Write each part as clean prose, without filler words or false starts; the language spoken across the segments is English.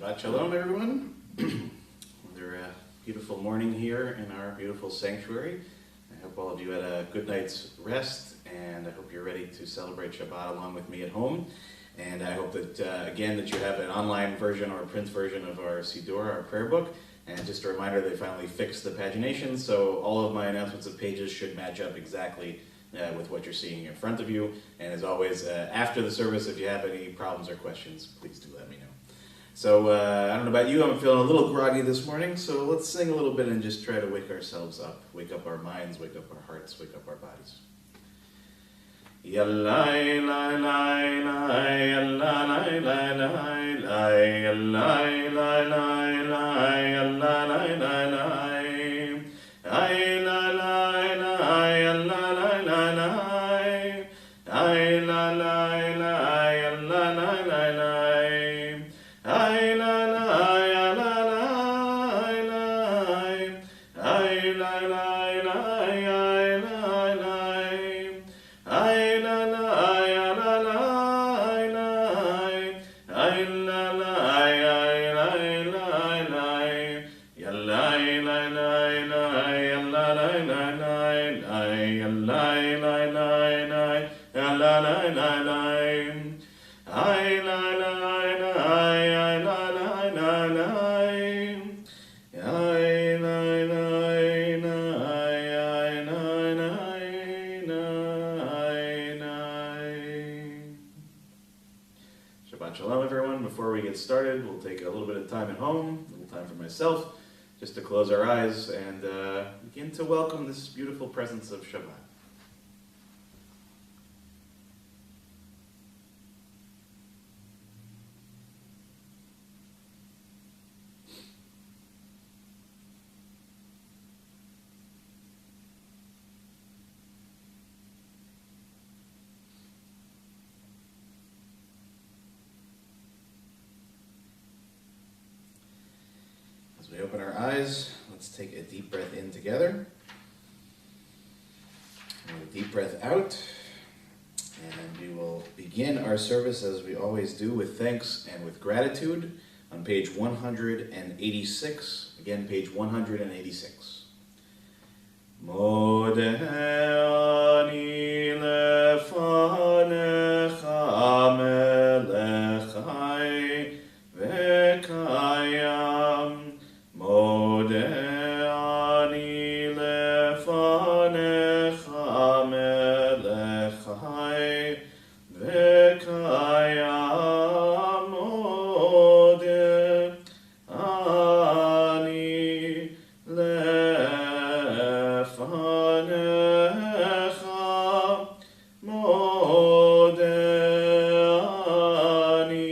Shabbat Shalom, everyone. Another beautiful morning here in our beautiful sanctuary. I hope all of you had a good night's rest, and I hope you're ready to celebrate Shabbat along with me at home. And I hope that, again, that you have an online version or a print version of our Siddur, our prayer book. And just a reminder, they finally fixed the pagination, so all of my announcements of pages should match up exactly with what you're seeing in front of you. And as always, after the service, if you have any problems or questions, please do let me know. So, I don't know about you, I'm feeling a little groggy this morning, so let's sing a little bit and just try to wake ourselves up. Wake up our minds, wake up our hearts, wake up our bodies. Yallai, lai, lai, lai, yallai, lai, lai, lai, yallai, lai, lai, lai, yallai, lai, lai, lai, ai, lai, lai, lai, yallai, lai, lai, lai, ai, lai, lai, lai, yallai, lai, lai, lai, ai, lai, lai, yallai, lai, lai, ai, lai, lai, lai, ai, lai, lai, Shabbat Shalom, everyone. Before we get started, we'll take a little bit of time at home, a little time for myself, just to close our eyes and begin to welcome this beautiful presence of Shabbat. As we open our eyes, let's take a deep breath in together, and a deep breath out, and we will begin our service as we always do with thanks and with gratitude on page 186, again page 186. Modeh ani lefanecha melechai v'kayam Modeh ani lefanecha melechai v'kayam Modeh ani lefanecha Modeh ani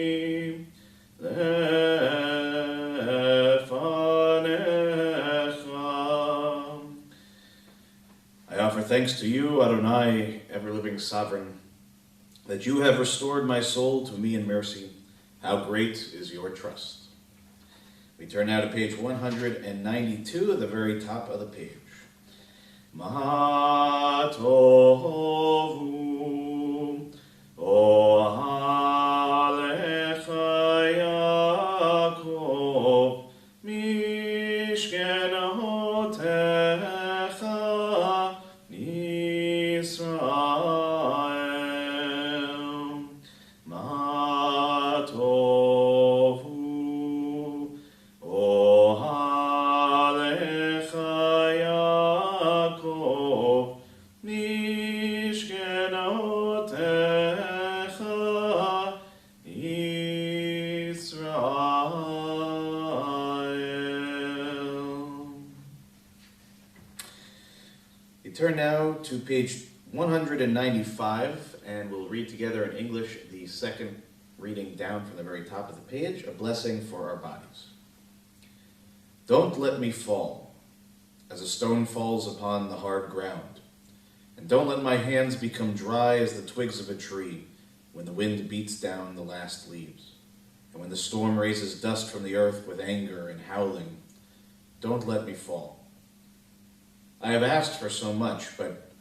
I offer thanks to you, Adonai, ever-living sovereign, that you have restored my soul to me in mercy. How great is your trust. We turn now to page 192, at the very top of the page. Ma tovu ohalecha Yaakov mishkenotecha Yisrael. Ma tovu ohalecha Yaakov mishkenotecha Yisrael. We turn now to page 195, and we'll read together in English the second reading down from the very top of the page, a blessing for our bodies. Don't let me fall, as a stone falls upon the hard ground, and don't let my hands become dry as the twigs of a tree when the wind beats down the last leaves, and when the storm raises dust from the earth with anger and howling. Don't let me fall. I have asked for so much, but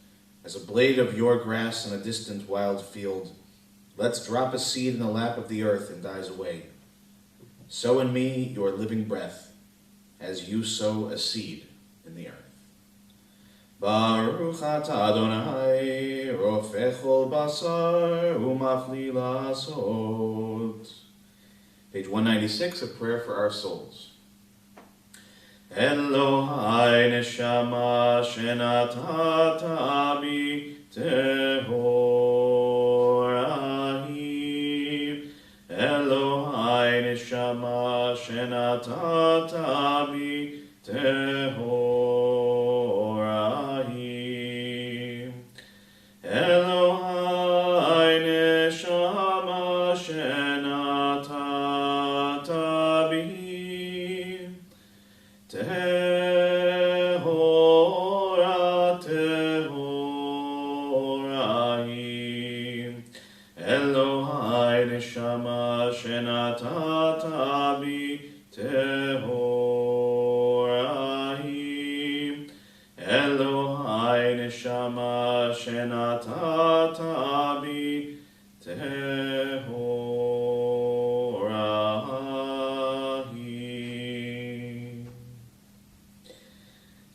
as a blade of your grass in a distant wild field, let's drop a seed in the lap of the earth and dies away. sow in me your living breath, as you sow a seed in the earth. Baruch atah Adonai, rofech kol basar, umafli la'asot. Page 196, a prayer for our souls. Elohai neshama shenatata bi tehor ahi. Elohai neshama shenatata bi tehor ahi. Elohai neshama shenatata bi tehora tehorahi. Elohai neshama shenatata bi tehorahi. Elohai neshama shenatata bi tehorahi.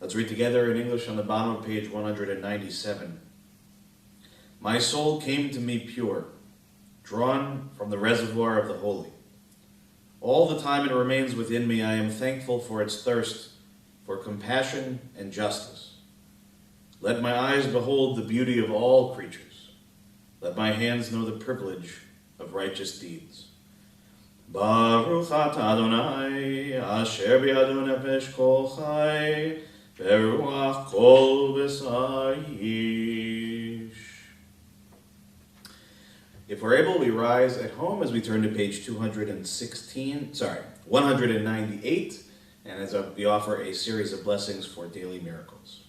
Let's read together in English on the bottom of page 197. My soul came to me pure, drawn from the reservoir of the holy. All the time it remains within me, I am thankful for its thirst, for compassion and justice. Let my eyes behold the beauty of all creatures. Let my hands know the privilege of righteous deeds. Baruch atah Adonai, asher biyado nefesh kol chai, beruach kol b'sar yish. If we're able, we rise at home as we turn to page 198, and as we offer a series of blessings for daily miracles.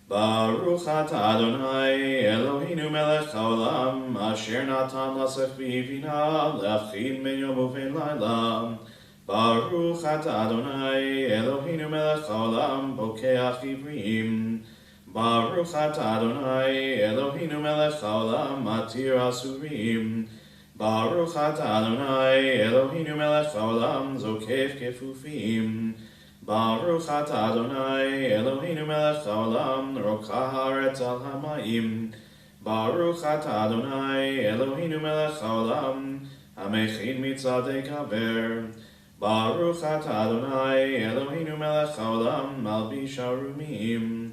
Baruch atah Adonai, Eloheinu melech haolam, asher natan l'sefri bina, le'avchin ben yom uven layla. Baruch atah Adonai, Eloheinu melech haolam, bokeach ivrim. Baruch atah Adonai, Eloheinu melech haolam, matir asurim. Baruch atah Adonai, Eloheinu melech haolam, zokef kefufim. Baruch atah Adonai, Eloheinu melech haolam, rokah haaretz al hamayim. Baruch atah Adonai, Eloheinu melech haolam, hamechin mitzadei kaver. Baruch atah Adonai, Eloheinu melech haolam, malbish harumim.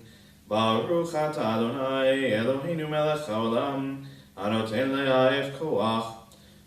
Baruch atah Adonai, Eloheinu melech haolam, anoten le'aef koach.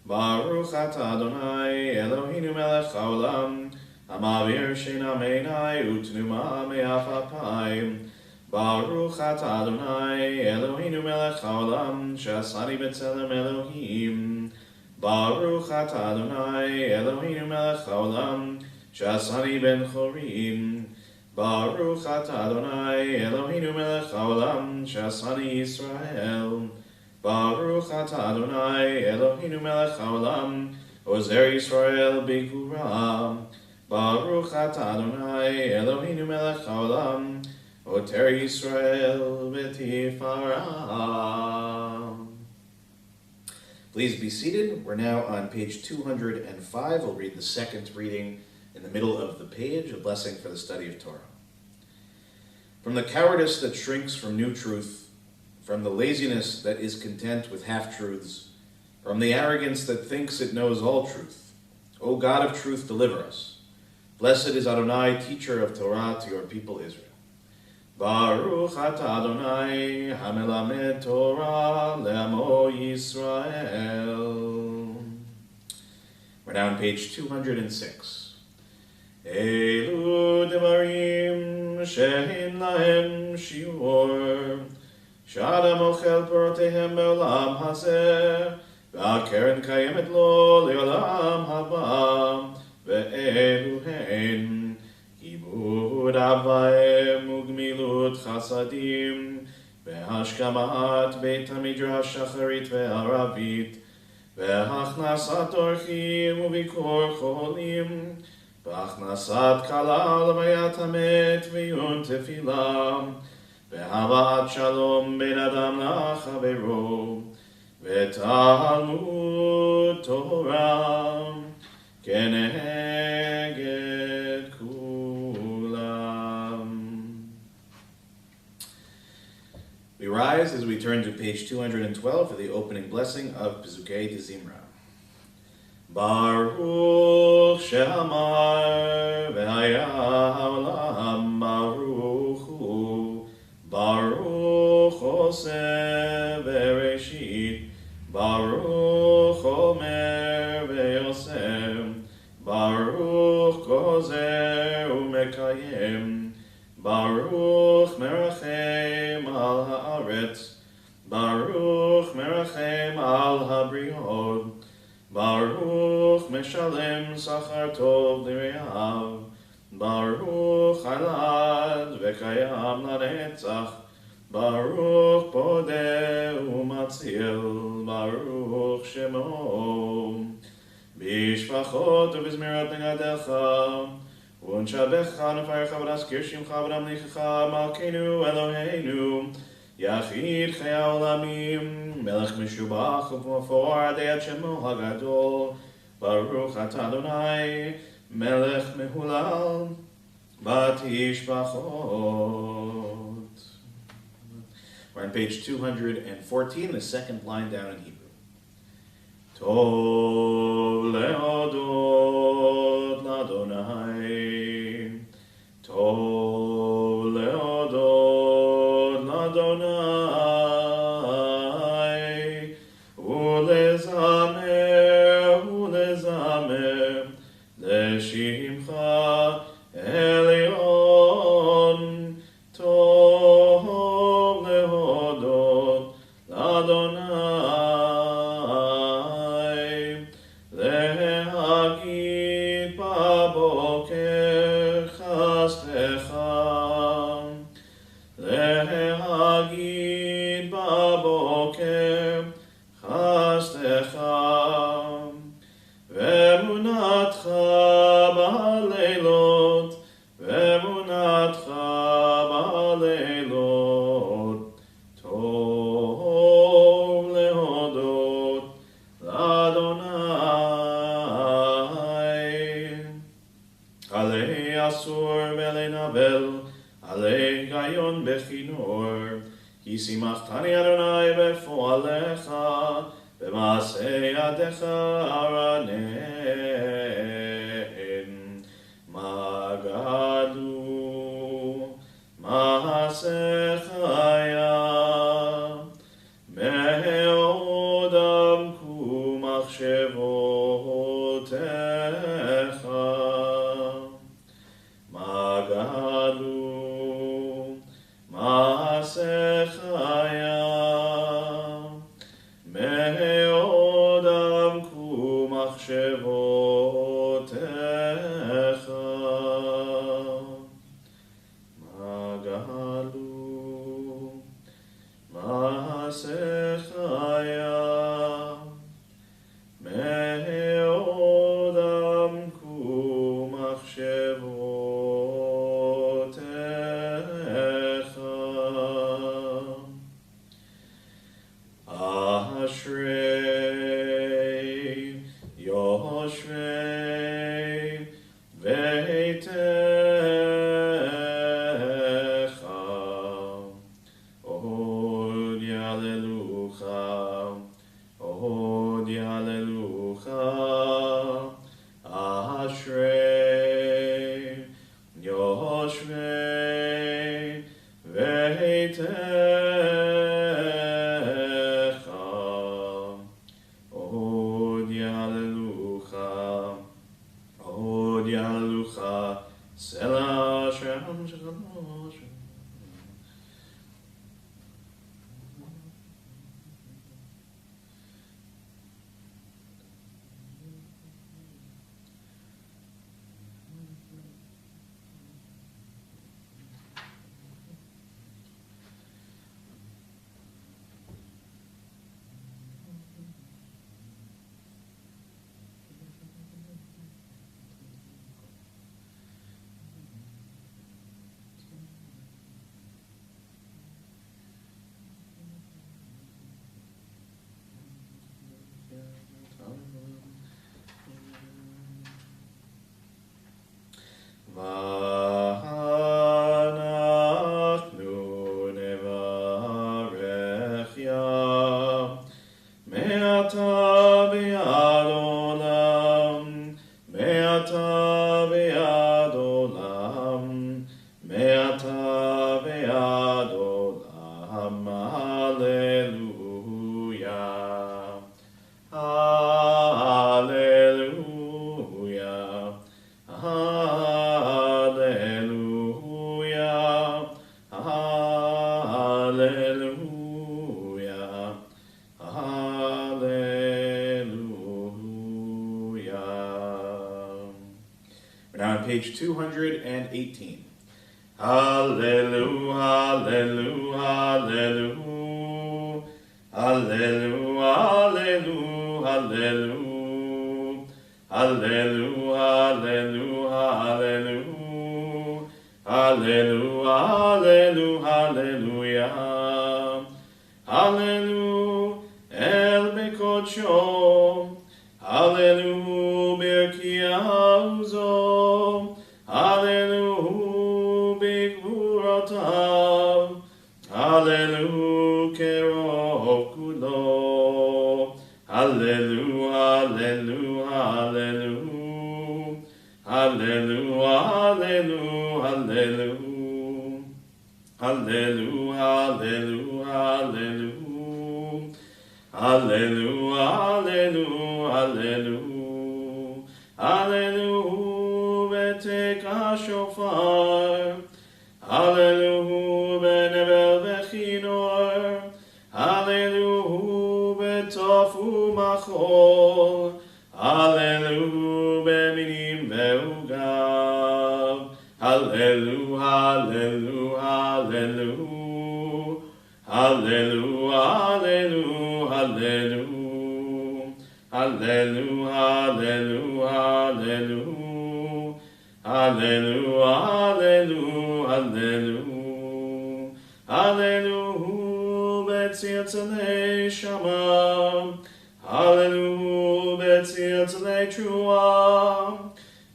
Baruch atah Adonai, Eloheinu melech haolam, amavir sheina meinai utnuma me'afapayim. Baruch atah Adonai, Eloheinu melech haolam, she'asani b'tzelem Elohim. Baruch atah Adonai, Eloheinu melech haolam, she'asani ben chorim. Baruch atah Adonai, Eloheinu melech haolam, she'asani Yisrael. Baruch atah Adonai, Eloheinu melech haolam, ozer Yisrael b'gvura. Baruch atah Adonai, Eloheinu melech haolam, oter Yisrael b'tifara. Please be seated. We're now on page 205. We'll read the second reading in the middle of the page, a blessing for the study of Torah. From the cowardice that shrinks from new truth, from the laziness that is content with half-truths, from the arrogance that thinks it knows all truth, O God of truth, deliver us. Blessed is Adonai, teacher of Torah to your people Israel. Baruch atah Adonai, hamelamed Torah le'amo Yisrael. We're now on page 206. Elu demarim shehin lahem shiur, sh'adam ochel porotehem be'olam hazeh, ve'akeren kayemet lo le'olam haba, ve'elu hein kibud avaim ugmilut chasadim, ve'hashkamat beit hamidrash shacharit ve'aravit, ve'achnasat orchim u'bikur cholim, ve'achnasat kala l'mayat hamet v'yun tefila, ve'havat shalom ben adam la'chavero, ve'talmud Torah, כנגד כולם. We rise as we turn to page 212 for the opening blessing of Pezukei de Zimra. Baruch she'amar ve'haya ha'olam baruch hu Baruch oseh bereshit Baruch omer ve'yosem Baruch gozer u'mekayem Baruch merachem al haaretz Baruch merachem al habriot Baruch meshalem sachar tov l'reav Baruch alad v'kayam lanetzach Baruch podeh u'matzil Baruch shemo Bishvachot u'bizmirot negadecha U'nshabecha nefarecha v'nazkir shimcha v'namlichecha Malkeinu Eloheinu Yachid Chai Olamim Melech Meshubach U'for Adei Ad Shemo HaGadol Baruch Atah Adonai Melech Mehulal Batishbachot. We're on page 214, the second line down in Hebrew. Tov leodot l'Adonai Tov leodot l'Adonai Ulezamer Leshimcha Elyon Tov leodot l'Adonai Lehagid baboker chastecha Lehagid baboker chastecha Ve'emunatcha ba'aleilot Ve'emunatcha ba'aleilot Tov lehodot l'Adonai Alei asur ve'alei navel Alei gayon bechinor Ki simchtani Adonai befo'alecha B'maasei yadecha aranen Magadu Maasecha Me'od amku machshevotecha Magadu Maasecha Me'od amku machshevotecha Magalu Maasecha Me'od amku machshevotecha Ashrei Yoshvei Veitecha Od Yalelucha Od Yalelucha Ashrei Yoshvei Veitecha Od Yalelucha Od Yalelucha Selah Shem Shem page 218. Hallelujah, hallelujah, hallelujah, hallelujah, hallelujah, hallelujah, hallelujah, hallelujah, hallelujah, hallelujah, hallelujah, El Bekocho, hallelujah, Berkiauzo, hallelujah, Biguratav, hallelujah, Kerov Kulo, hallelujah, hallelujah, hallelujah, hallelujah, hallelujah, hallelujah, hallelujah, hallelujah. Hallelujah, hallelujah, hallelujah, hallelujah, beteka shofar, hallelujah, benebel bechinor, hallelujah, betofu machol, hallelujah, beminim beugav, hallelujah, hallelujah, hallelujah. Hallelujah, hallelujah, hallelujah, hallelujah, hallelujah, hallelujah, hallelujah, hallelujah, betzilzalei shama, hallelujah, betzilzalei trua,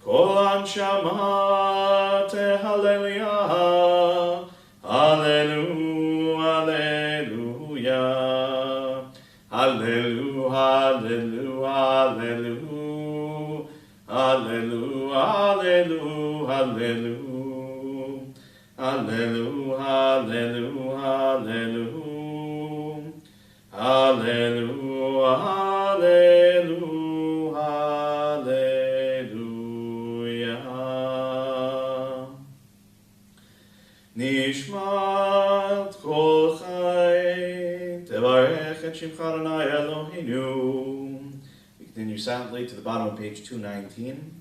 kol anshama tehallelujah, hallelujah. Hallelujah, hallelujah, hallelujah, hallelujah, hallelujah, hallelujah, hallelujah, hallelujah, hallelujah, hallelujah. Nishmat kol chai, tevarech et shimcha Adonai Eloheinu. We continue silently to the bottom of page 219.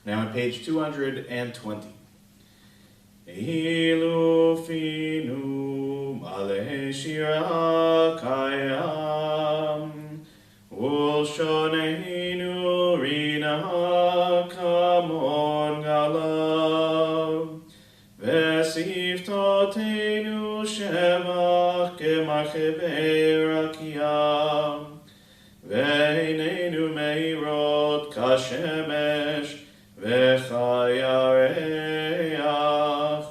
Now on page 220. Elufinu malei shira kayam, ulshoneinu rina kamon galav, vesiftotenu shemach kemachebei rakiyam, veinenu meirot kashemesh, Vechayareach,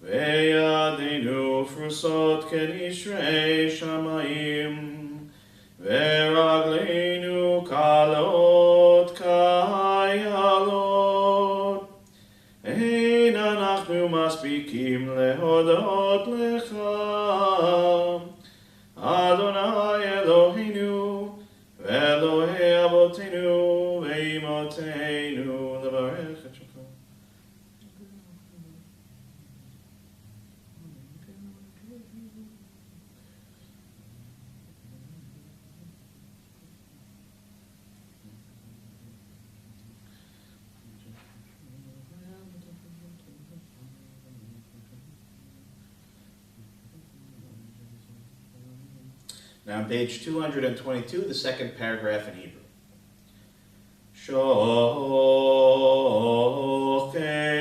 Veyadenu frusot kenishrei shamayim, Veragleinu kalot kayalot, Ein anachnu maspikim lehodot lecha, Adonai Eloheinu, Ve'Elohei avotenu, ve'imotenu. Now on page 222, the second paragraph in Hebrew. Shochen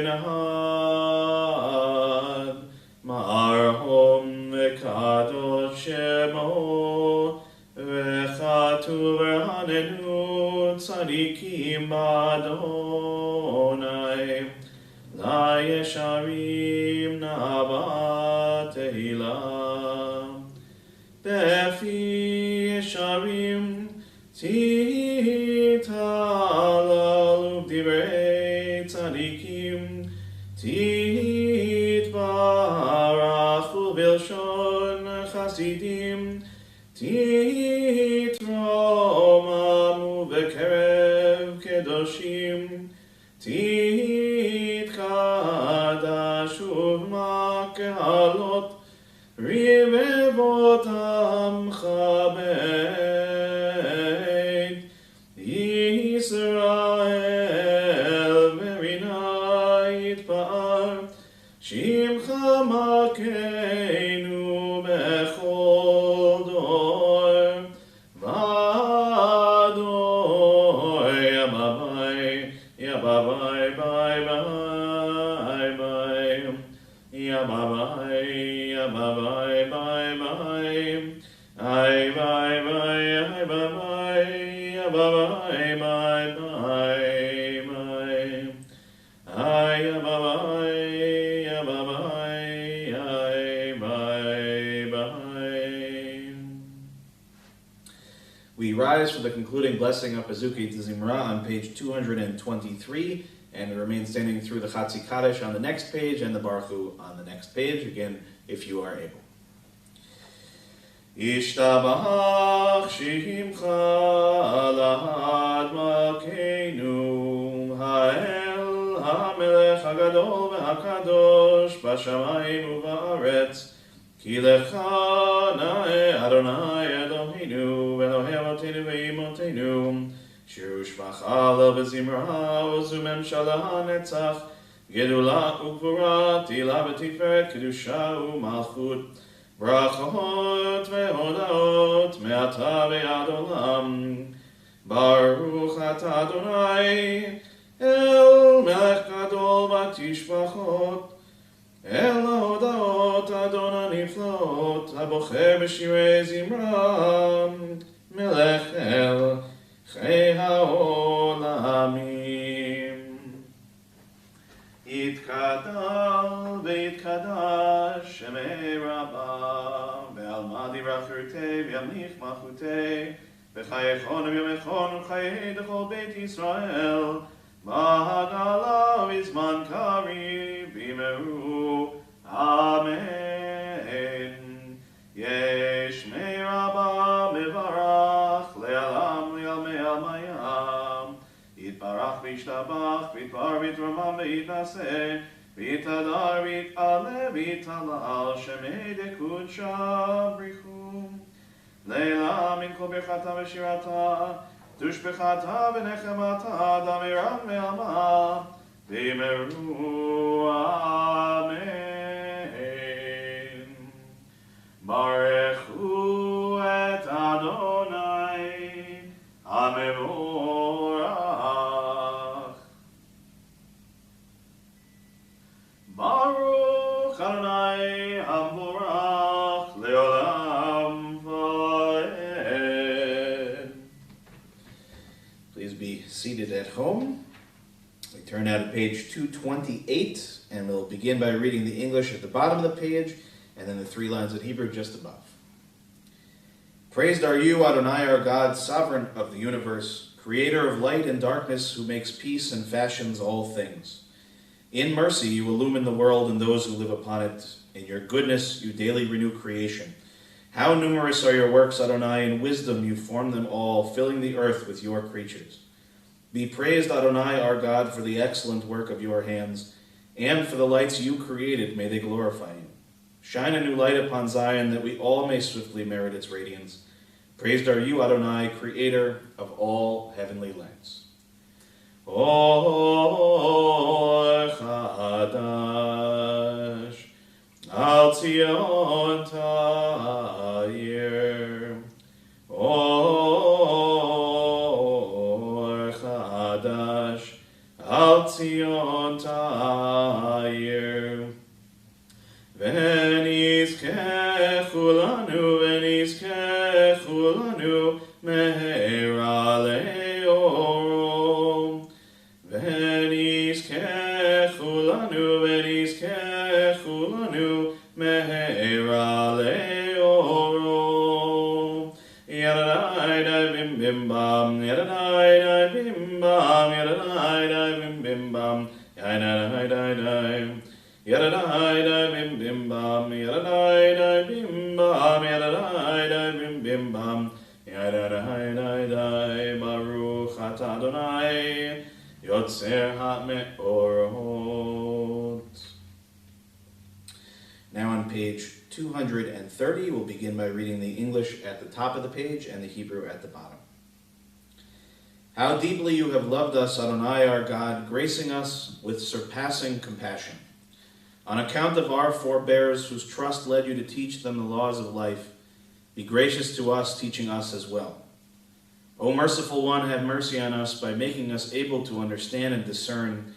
had marhom v'kadosh shemo v'chatu v'hanenu tzadikim b'Adonai la yesharim na'abat tehilah befi yesharim Titalalu divrei tzadikim titva חסידים, תתרוממו בקרב קדושים, תתקדשו בקהלות, רבבות עמך בית ישראל, ברינה יתפאר, שמך מלכנו בכל דור ודור. יא ביי, יא ביי ביי ביי ביי, יא ביי, יא ביי ביי ביי, ay bye bye, ay bye bye, ay bye bye bye bye bye, ay bye bye, ay bye bye, ay bye bye. We rise for the concluding blessing of Pazuki Zimra on page 223, and we remain standing through the Chatzi Kaddish on the next page and the Baruch Hu on the next page, again, if you are able. Ishtabach Shimcha Lahad Malkeinu Ha'el HaMelech HaGadol VeHaKadosh B'Shamayim u'Ba'aretz Ki Lecha Na'eh Adonai Eloheinu Elohei Avotenu Ve'imotenu Shiru Shmacha B'Zimra U'Zu Memshala HaNetzach Gedula U'Gvura Tila V'Tiferet Kedusha U'Malchut Brachot ve'odaot me'ata ve'ad olam. Baruch atah Adonai el melech gadol v'tishbachot el ha'odaot Adon haniflaot habocher b'shirei zimra melech el chei ha'olamim. Yitkadal v'yitkadash shemei rabbah ve'alma dirachurtei v'yamlich malchutei v'chayechon v'yamechon v'chayei d'chol beit Yisrael v'hagala v'zman kariv v'imeru amen. Yesh mei rabbah mevarach le'alam le'almei almayam Yitbarach v'yishtabach v'yitbar v'yitramam v'yitnaseh v'yitadar v'yit'aleh v'yit'alal shemei dekudsha brichum leila min kol birchata v'shirata tushbechata v'nechemata damiram ve'alma v'imeru amen. Barechu et Adonai Hamevorach. Baruch Adonai Hamevorach Leolam Va'ed. Please be seated at home. We turn now to page 228, and we'll begin by reading the English at the bottom of the page, and then the 3 lines of Hebrew just above. Praised are you, Adonai, our God, sovereign of the universe, creator of light and darkness, who makes peace and fashions all things. In mercy you illumine the world and those who live upon it. In your goodness you daily renew creation. How numerous are your works, Adonai, in wisdom you form them all, filling the earth with your creatures. Be praised, Adonai, our God, for the excellent work of your hands, and for the lights you created, may they glorify you. Shine a new light upon Zion, that we all may swiftly merit its radiance. Praised are you, Adonai, creator of all heavenly lights. O Chadash, Al Tzion Ta'ir. O Chadash, Al Tzion Ta'ir. V'nizkechu lanu mehera le'orom. V'nizkechu lanu mehera le'orom. Yadadai dai bim bim bam, yadadai dai bim bam, yadadai dai bim bim bam, yadadai dai dai. Yadadai dai bim bim bam, yadadai dai bim bam, yadadai, dai, bim, bim, bam, yadadai, dai, dai, Baruch atah Adonai, Yotzer ha'me'orot. Now on page 230, we'll begin by reading the English at the top of the page and the Hebrew at the bottom. How deeply you have loved us, Adonai our God, gracing us with surpassing compassion. On account of our forebears whose trust led you to teach them the laws of life, be gracious to us, teaching us as well. O merciful one, have mercy on us by making us able to understand and discern,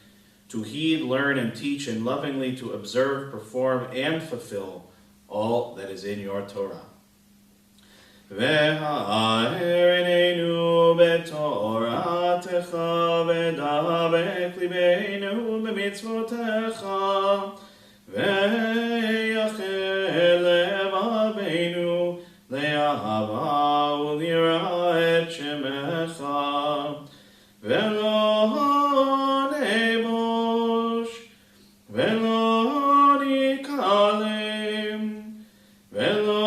to heed, learn, and teach, and lovingly to observe, perform, and fulfill all that is in your Torah. V'ha'er eineinu b'toratecha v'dabek libeinu b'mitzvotecha v'yachel levabeinu le'ahava u'lira et shemecha v'lo nebosh v'lo nikalem v'lo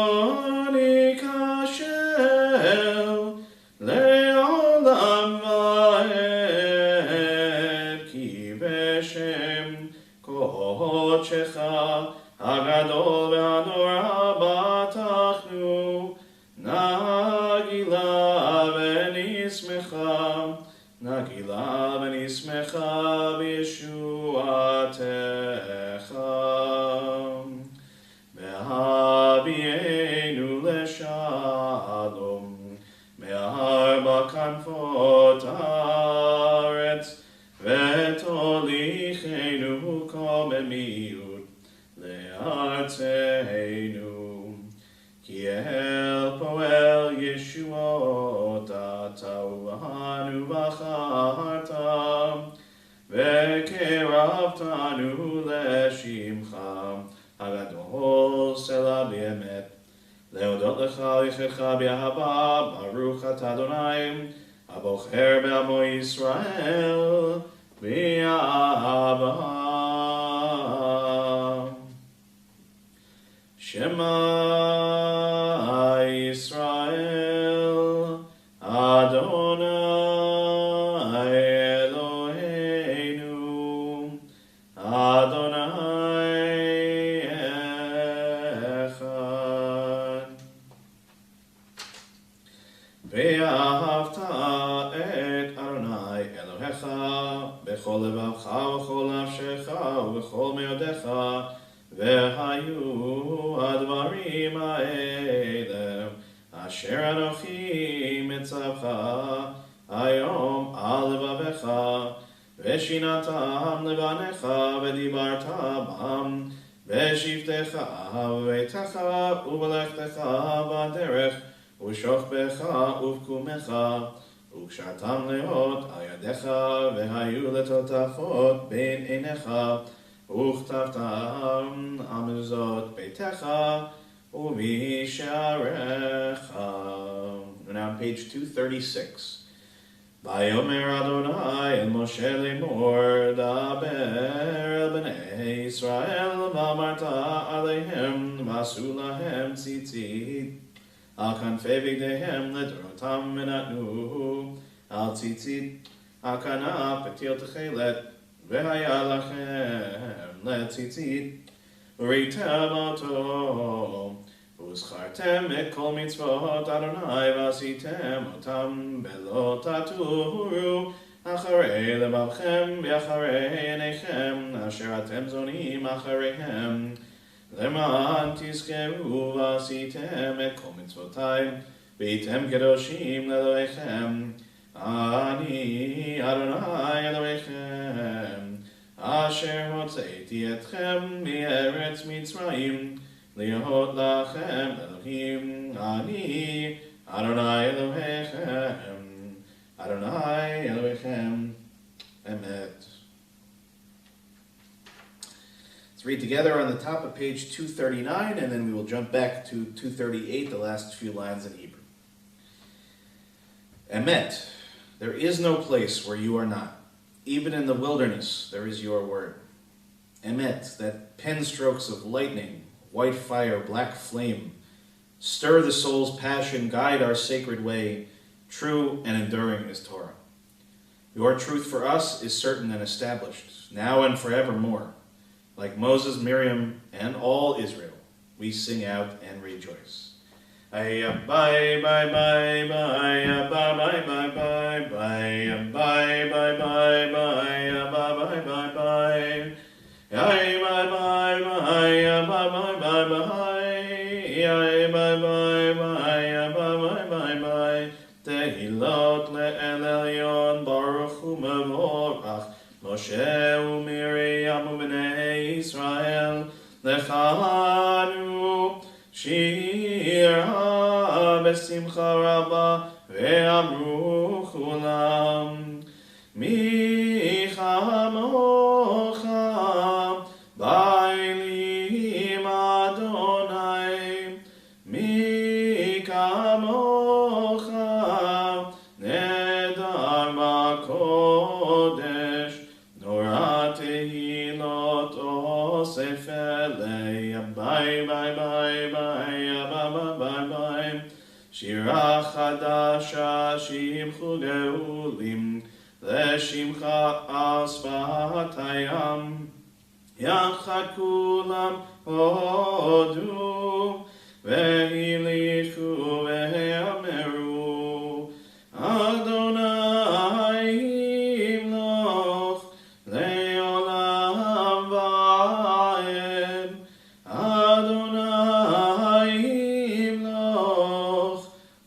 nikashel le'olam va'ed ki b'shem kodshecha hagadol v'hanora batachnu nagila v'nismecha b'yeshuatecha v'habienu l'shalom me'arba kanfot haaretz v'tolichenu kol b'miut le'artzeinu ki el poel yeshuot ata uvahanu v'charta v'keravtanu l'shimcha hagadol sela b'emet leodot lecha yichecha b'ahava baruch atah Adonai abocher be'amo Yisrael b'ahava. Shema Yisrael Adonai Eloheinu Adonai Echad. Ve'ahavta et Adonai Elohecha b'chol levavcha v'chol nafshecha v'chol meodecha v'hayu advarim ha'ele asher anochi mitzavcha hayom al levavecha v'shinatam levanecha v'dibarta bam v'shivtecha v'beitecha u'belechtecha b'derech u'shochbecha u'vkumecha u'kshatam leot al yadecha v'hayu letotafot ben einecha וכתבתם על מזוזות ביתך ובשעריך. Now on page 236. Vayomer Adonai el Moshe lemor daber el bnei Yisrael v'amarta alehem v'asu lahem tzitzit al kanfei bigdeihem ledorotam v'natnu al tzitzit al kanaf v'til techelet v'haya lachem letzitzit u'reitem oto וזכרתם את כל מצוות אדוני ועשיתם אותם ולא תטורו אחרי לבבכם ואחרי עיניכם אשר אתם זונים אחריהם למען תזכרו ועשיתם את כל מצוותיי והייתם קדושים לאלוהיכם אני אדוני אלוהיכם אשר הוצאתי אתכם מארץ מצרים להיות לכם אלוהים אני אדוני אלוהיכם אדוני אלוהיכם emet. Let's read together on the top of page 239 and then we will jump back to 238, the last few lines in Hebrew. Emet, there is no place where you are not. Even in the wilderness there is your word. Emet, that pen strokes of lightning, white fire, black flame, Stir the soul's passion, guide our sacred way. True and enduring is Torah. Your truth for us is certain and established, now and forevermore. Like Moses, Miriam, and all Israel, we sing out and rejoice. Bye bye bye bye bye bye bye bye bye bye bye bye bye bye bye bye bye. Bye bye bye bye bye bye bye bye bye bye. Tehilot le'el elyon baruch hu mevorach Moshe u'Miriam u'bnei Yisrael lechanu shir besimcha rabba ve'amru chulam mi chamocha ba'elim Adonai mi kamocha nedar ba'kodesh Nora tehilot osef elei bye bye bye bye bye bye bye Shira chadasha shimchu geulim Leshimcha asfat hayam Yachad kulam hodu Vehilichu veheameru Adonai imloch leolam va'ed Adonai imloch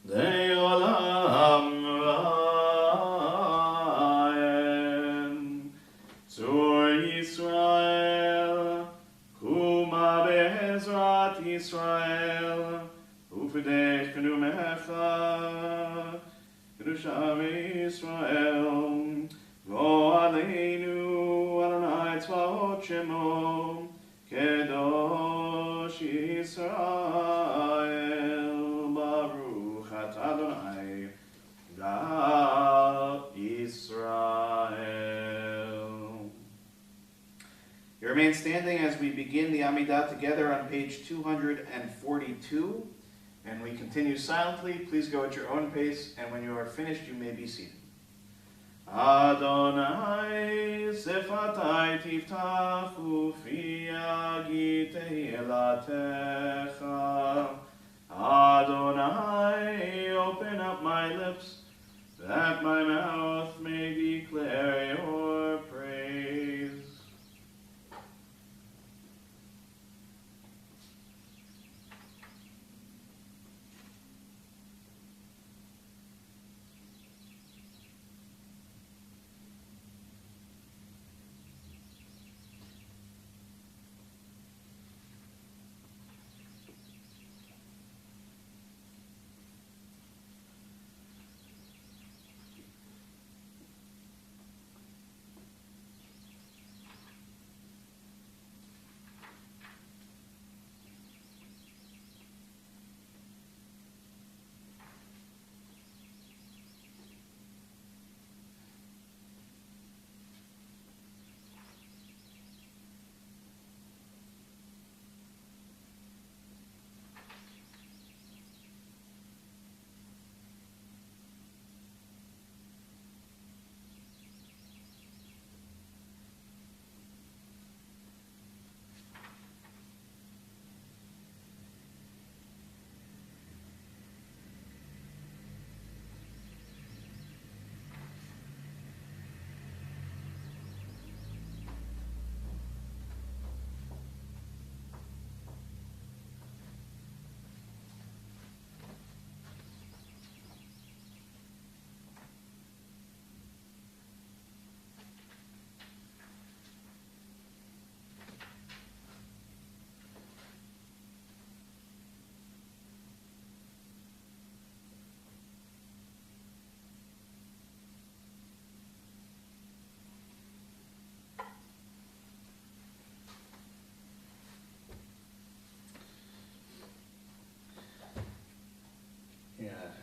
leolam va'ed Tzur Yisrael Kuma be'ezrat Yisrael Ufedech k'numecha Kedusha Yisrael Vo aleinu Adonai tzvaot shemo Kedosh Yisrael Baruch atah Adonai God Yisrael. You remain standing as we begin the Amidah together on page 242, and we continue silently. Please go at your own pace, and when you are finished, you may be seated. Adonai sefatai tiftach ufi yagid tehillah. Adonai, open up my lips, that my mouth may declare your praise.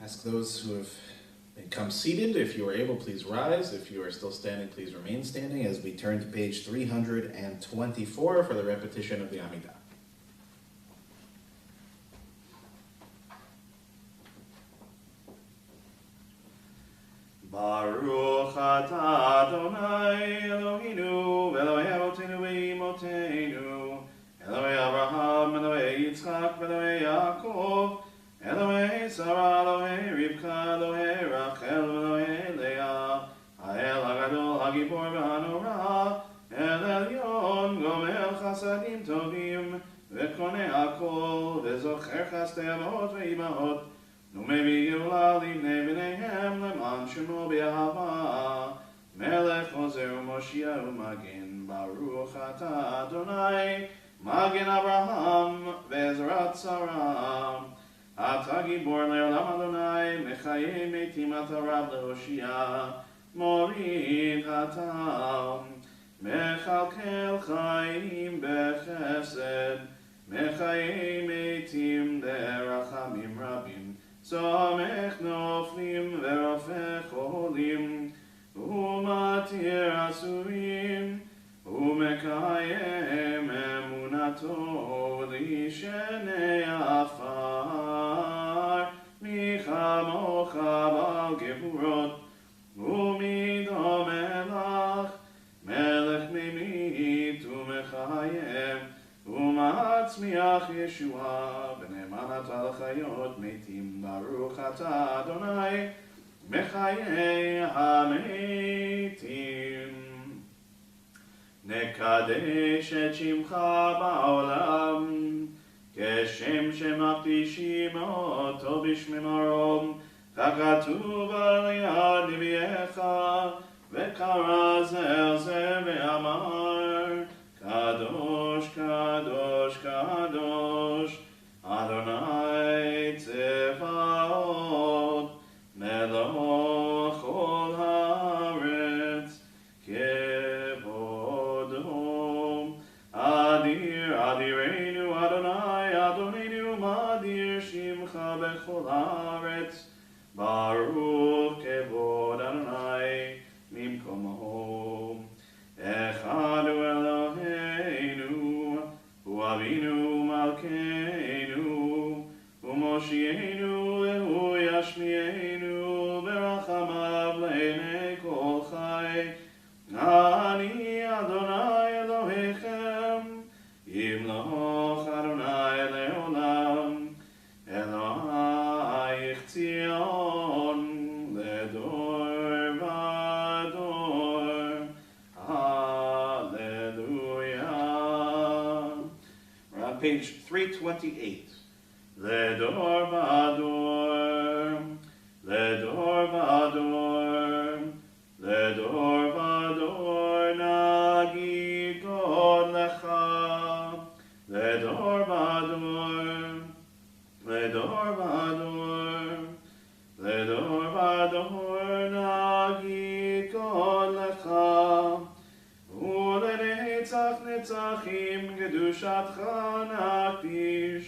Ask those who have become seated, if you are able, please rise. If you are still standing, please remain standing as we turn to page 324 for the repetition of the Amidah. Baruch atah Adonai Eloheinu Elohei Avotenu ve'imotenu Elohei Abraham, Elohei Yitzchak, Elohei Yaakov, Elohei Sarah, Elohei Rivka, Elohei Rachel, Elohei Leah, Ha'el HaGadol, HaGibor v'Hanora, El Elyon, Gomel Chasadim Tovim, V'Konei HaKol, V'Zocher Chasdei Avot V'Imahot, Numevei Geulah Livnei B'neihem, Leman Shemo B'Ahava, Melech Ozer U'Moshiach U'Magin, Baruch atah Adonai, Magen Abraham ve'ezrat Sarah. Ata gibor le'olam Adonai, mechayei metim ata rab le'hoshia, morid hatam. Mechalkel chayim bechesed, mechayei metim derachamim rabim, somech noflim ve'rofech olim, umatir asurim, umekayem emunato lishenei afar, michamocha bal gevurot, umido melach, melech memit umechayem, umatzmiach Yeshua, b'ne'emanat al-chayot metim, baruch atah Adonai, mechayei hametim. נקדש את שמך בעולם, כשם שמקדישים אותו בשמי מרום, ככתוב על יד נביאך, וקרא זה אל זה ואמר, קדוש, קדוש, קדוש, אדוני צבאות, מלוך כל הארץ, Adirenu Adonai, Adonenu Madir Shimcha Bechol Haaretz, Baruch Kevod Adonai Mimkomo. Echadu Eloheinu, Hu Avinu Malkeinu, Hu Moshienu, Hu Yashmienu, Berachamav Le'nei Kol Chai, Ani Adonai Elohechem, Yimloch Adonai le'olam, Elohayich Tzion, ledor vador, Hallelujah. We're on page 328. Ledor vador, ledor vador, ledor vador, nagid God lecha. Ledor vador, ledor vador, ledor vador, nagid God lecha. Ulenetzach netzachim, kedushatcha nakdish,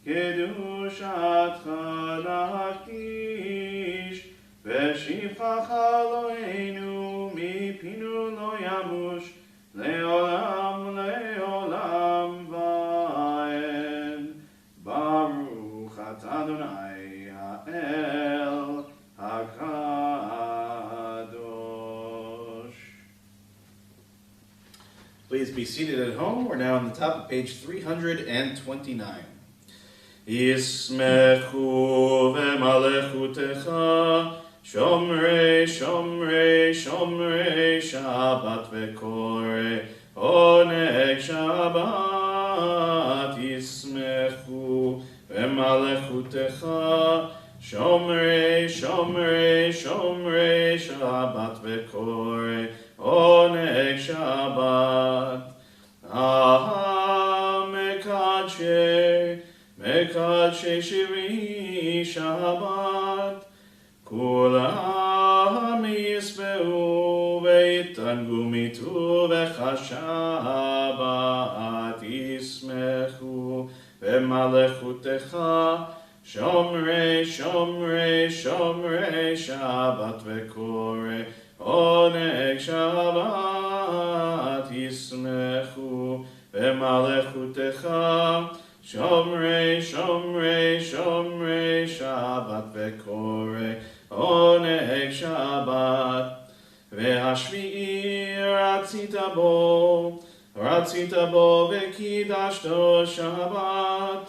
kedushatcha nakdish, v'shivchacha Eloheinu, mipinu lo yamush, le'olam le'olam va'ed. Baruch atah Adonai ha'el hakadosh. Please be seated at home. We're now on the top of page 329. Yismechu v'malechutecha, Shomrei, Shomrei, Shomrei, Shabbat v'korei, Oneg Shabbat. Yismechu v'malechutecha, Shomrei, Shomrei, Shomrei, Shabbat v'korei, Oneg Shabbat. Mekadshe, Mekadshe Shiri Shabbat. Kulam yisbeu veitangu mitu v'chashabat. Yismechu v'malechutecha, Shomrei, Shomrei, Shomrei, Shabbat v'korei, Oneg Shabbat. Yismechu v'malechutecha, Shomrei, Shomrei, Shomrei, Shabbat v'korei, oneg Shabbat. Ve'hashvi'i ratzita bo v'kidashto Shabbat.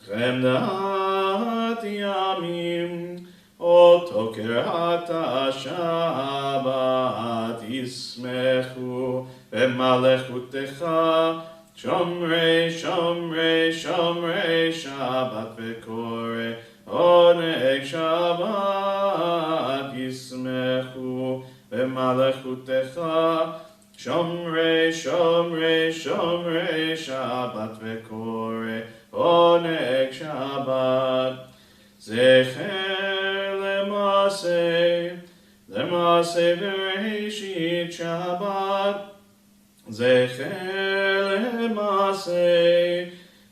Chemdat yamim, oto kerata Shabbat. Yismechu v'malechutecha, shomrei, shomrei, shomrei Shabbat v'koreh oneg Shabbat. Yismechu v'malechutecha, shomrei, shomrei, shomrei Shabbat v'koreh oneg Shabbat. Zecher lemase v'reishit Shabbat. Zecher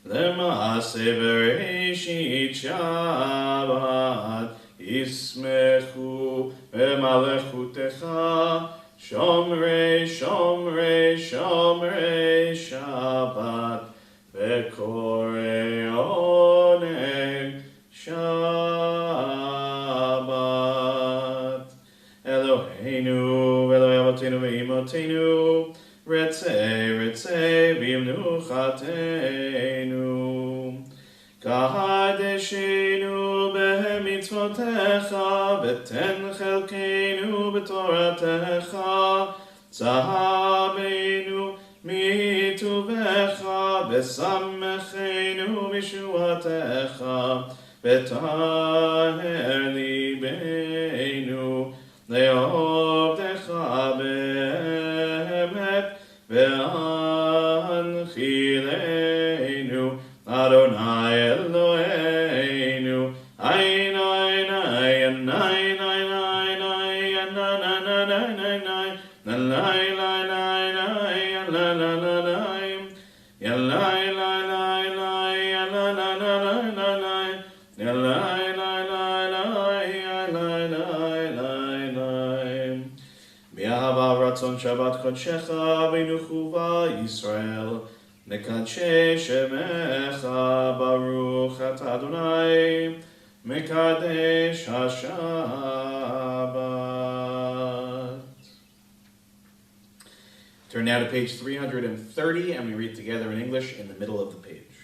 lemase v'reishit Shabbat. Yismechu v'malechutecha, shomrei, shomrei, shomrei Shabbat v'koreh oneg Shabbat. Eloheinu, Eloi Avotenu ve'imotenu, Retzei, Retzei, v'imnuchatenu. Kahadeshenu b'mitzvotecha, v'ten chelkenu b'toratecha. Zahabeinu mituvecha, v'samechenu b'shuatecha. V'taher libeinu le'ovdecha be'emet, ve'anchilenu Adonai Eloheinu. Ayin, ayin, ayin, ayin, ayin, ayin, ayin, na, na, na, na, na, na, na, la, la, la, la, la, la, la, la, ya, la, la, la, la, ya, la, la, la, la, la, la, ya, la, la, la, la, ya, la, la, la, la. Be'ahava ratzon Shabbat kodshecha, v'nuchuva Yisrael. Mekadesh shemecha, baruch atah Adonai, mekadesh haShabbat. Turn now to page 330, and we read together in English in the middle of the page.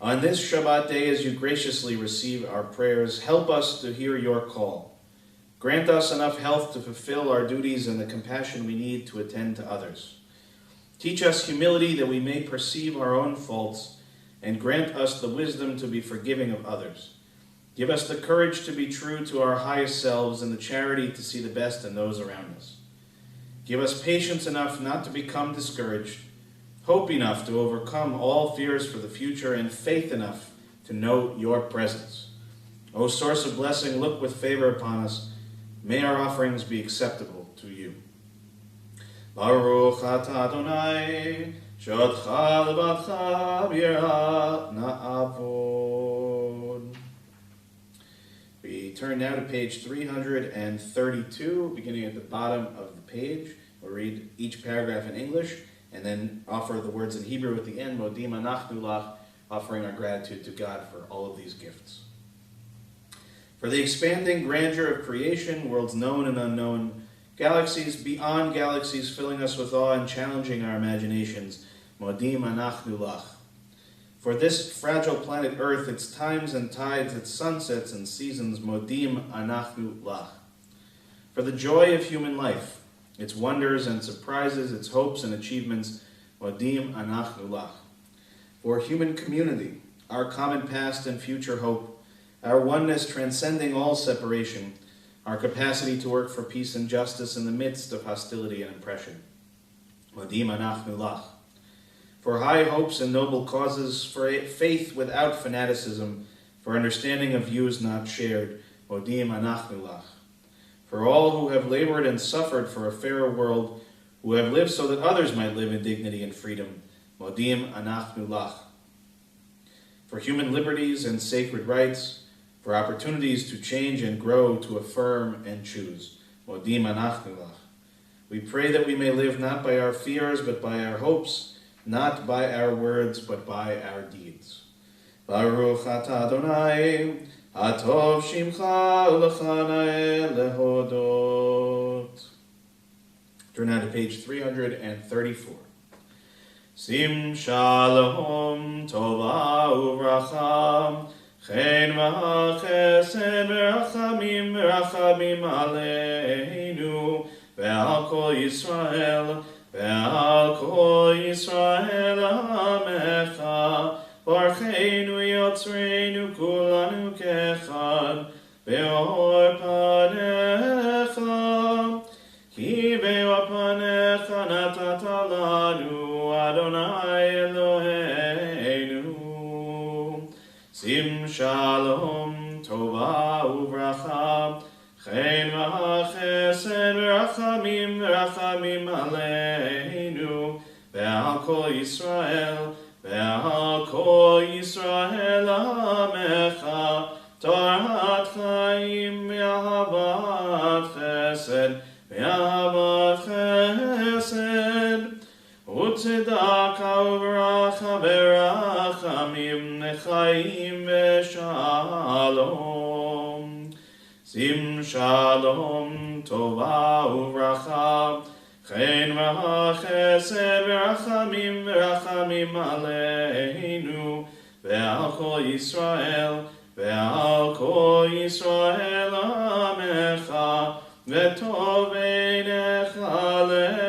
On this Shabbat day, as you graciously receive our prayers, help us to hear your call. Grant us enough health to fulfill our duties and the compassion we need to attend to others. Teach us humility that we may perceive our own faults, and grant us the wisdom to be forgiving of others. Give us the courage to be true to our highest selves and the charity to see the best in those around us. Give us patience enough not to become discouraged, hope enough to overcome all fears for the future, and faith enough to know your presence. O source of blessing, look with favor upon us. May our offerings be acceptable to you. Baruch atah Adonai, she'odcha levatcha b'yirah na'avod. We turn now to page 332, beginning at the bottom of the page. We'll read each paragraph in English, and then offer the words in Hebrew at the end, Modim anachnu lach, offering our gratitude to God for all of these gifts. For the expanding grandeur of creation, worlds known and unknown, galaxies beyond galaxies filling us with awe and challenging our imaginations, Modim anachnu lach. For this fragile planet Earth, its times and tides, its sunsets and seasons, Modim anachnu lach. For the joy of human life, its wonders and surprises, its hopes and achievements, Modim anachnu lach. For human community, our common past and future hope, our oneness transcending all separation, our capacity to work for peace and justice in the midst of hostility and oppression. Modim anachnu lach. For high hopes and noble causes, for faith without fanaticism, for understanding of views not shared, Modim anachnu lach. For all who have labored and suffered for a fairer world, who have lived so that others might live in dignity and freedom, Modim anachnu lach. For human liberties and sacred rights, for opportunities to change and grow, to affirm and choose, Modim anachnu lach. We pray that we may live not by our fears, but by our hopes, not by our words, but by our deeds. Baruch atah Adonai, Atov Shimcha Ulechana Lehodot. Turn now to page 334. Sim Shalom Tova Uvracha Chen V'Chesed V'Rachamim V'Rachamim Aleinu Ve'al Kol Yisrael Ve'al Kol Yisrael Amecha Barcheinu Yotzreinu Kulanu Kechad Be'or Panecha Ki Be'or Panecha Natata Lanu Adonai Eloheinu Sim Shalom Tova Uvracha Chen V'Chesed V'Rachamim V'Rachamim Aleinu Ve'al Kol Yisrael Ve'al Kol Yisrael Amecha Torat Chaim Ve'ahavat Chesed Ve'ahavat Chesed U'tzedaka Uvracha Ve'rachamim Nechaim Ve'shalom Sim Shalom Tova Uvracha Chen V'Chesed V'Rachamim V'Rachamim Aleinu Ve'al Kol Yisrael Ve'al Kol Yisrael Amecha Ve'tov Einecha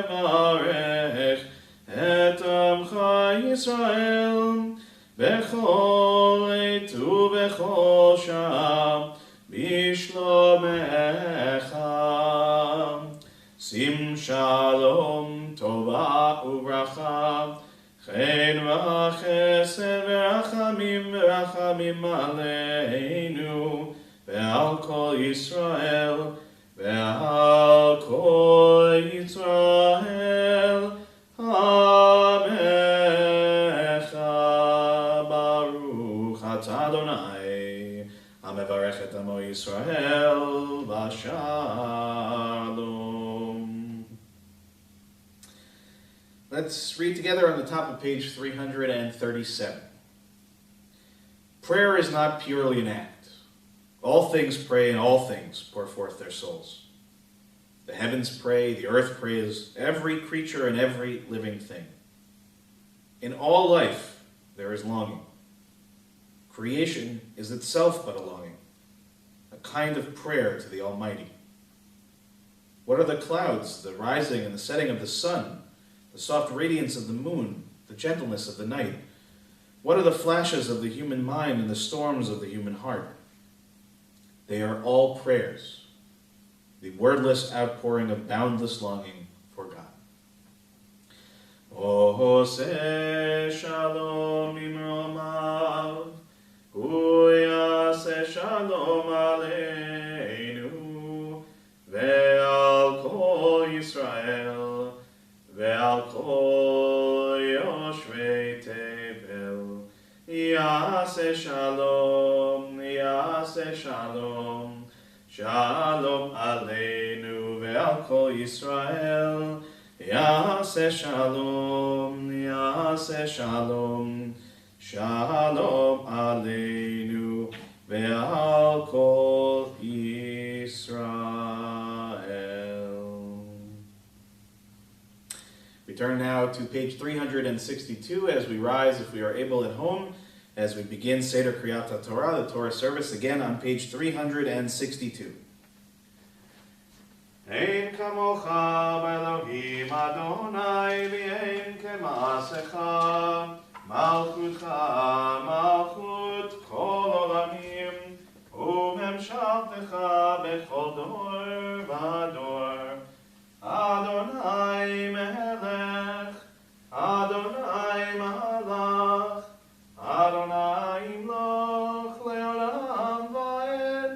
Levarech Et Amcha Yisrael B'chol Eit U'b'chol Sha'am B'shlomecha Sim Shalom Tova Uvracha Chen V'Chesed V'Rachamim V'Rachamim Aleinu Ve'al Kol Yisrael Ve'al Kol Yisrael Amecha Baruch Atah Adonai Hamevarech et Amo Yisrael V'Shalom. Let's read together on the top of page 337. Prayer is not purely an act. All things pray and all things pour forth their souls. The heavens pray, the earth prays, every creature and every living thing. In all life there is longing. Creation is itself but a longing, a kind of prayer to the Almighty. What are the clouds, the rising and the setting of the sun, the soft radiance of the moon, the gentleness of the night? What are the flashes of the human mind and the storms of the human heart? They are all prayers, the wordless outpouring of boundless longing for God. Ohoseh shalom imromav, hu yaseh shalom aleinu, ve'al kol Yisrael, ve'al kol yoshvei tevel, yaseh shalom, yaseh shalom, shalom aleinu ve'al kol Yisrael, yaseh shalom, yaseh shalom, shalom aleinu ve'al kol Yisrael. We turn now to page 362 as we rise, if we are able, at home, as we begin Seder Kriyat HaTorah, the Torah service, again on page 362. Ein kamocha b'Elohim Adonai v'ein kemasecha malchutcha malchut kol olamim u'memshaltecha b'chol dor v'dor Adonai melech Adonai malach Adonai imloch leolam va'ed